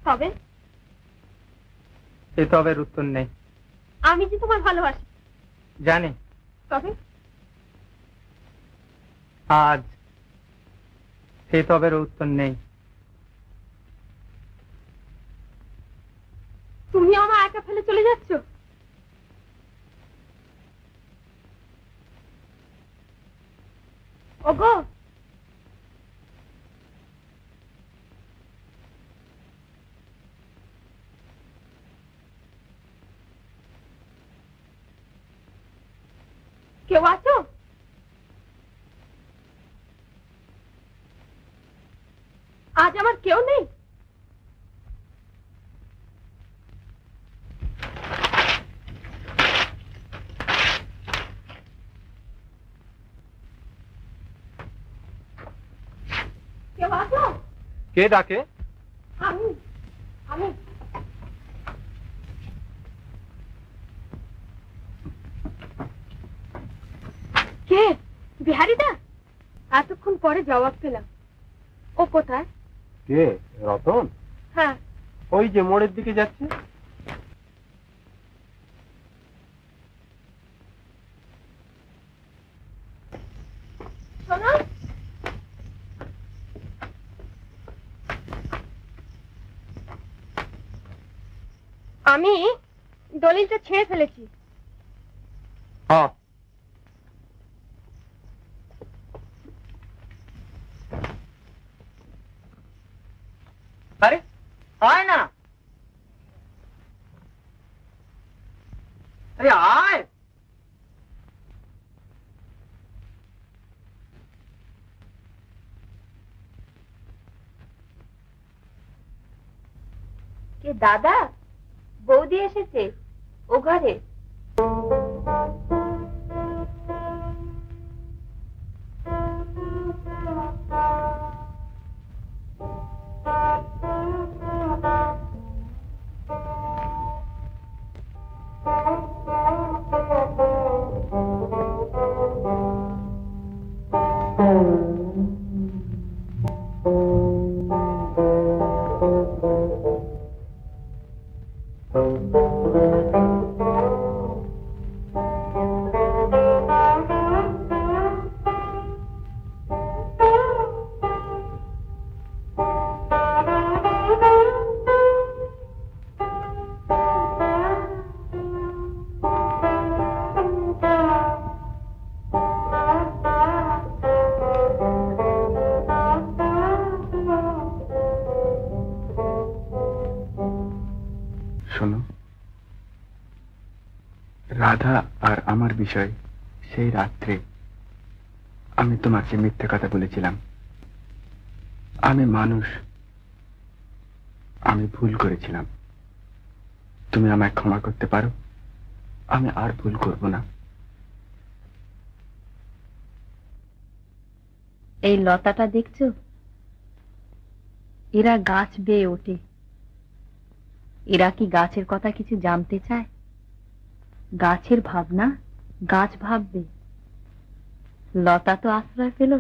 তবে? এ তবের উত্তর নেই। আমি যে তোমার ভালোবাসি। জানি। তবে? আজ সে তবের উত্তর নেই। তুমি আমার একা ফেলে চলে যাচ্ছ? ওগো, কেউ আছো? আজ আমার কেউ নেই। কেউ আছো? কে ডাকে? আমি আমি কে? বিহারিদা? এতক্ষণ পরে জবাব পেলাম। ও কোথায়? কে? রতন? হ্যাঁ। ওই যে মোড়ের দিকে যাচ্ছে। শোনো, আমি দলিলটা ছেড়ে ফেলেছি। হ্যাঁ। আরে আয় না, আরে আয়। কে দাদা? বৌদি এসেছে ও ঘরে। শোনো, রাধা আর আমার বিষয় সেই রাত্রে আমি তোমাকে মিথ্যে কথা বলেছিলাম। আমি মানুষ, আমি ভুল করেছিলাম। তুমি আমায় ক্ষমা করতে পারো? আমি আর ভুল করব না। এই লতাটা দেখছো? এরা গাছ বেয়ে ওঠে। এরা কি গাছের কথা কিছু জানতে চায়? গাছের ভাবনা গাছ ভাববে। লতা তো আশ্রয় পেল।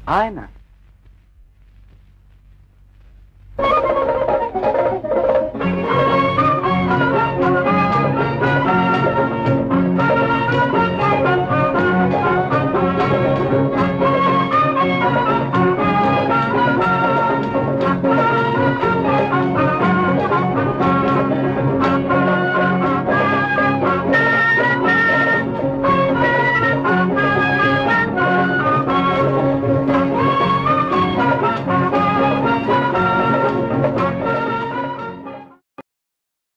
আয় না।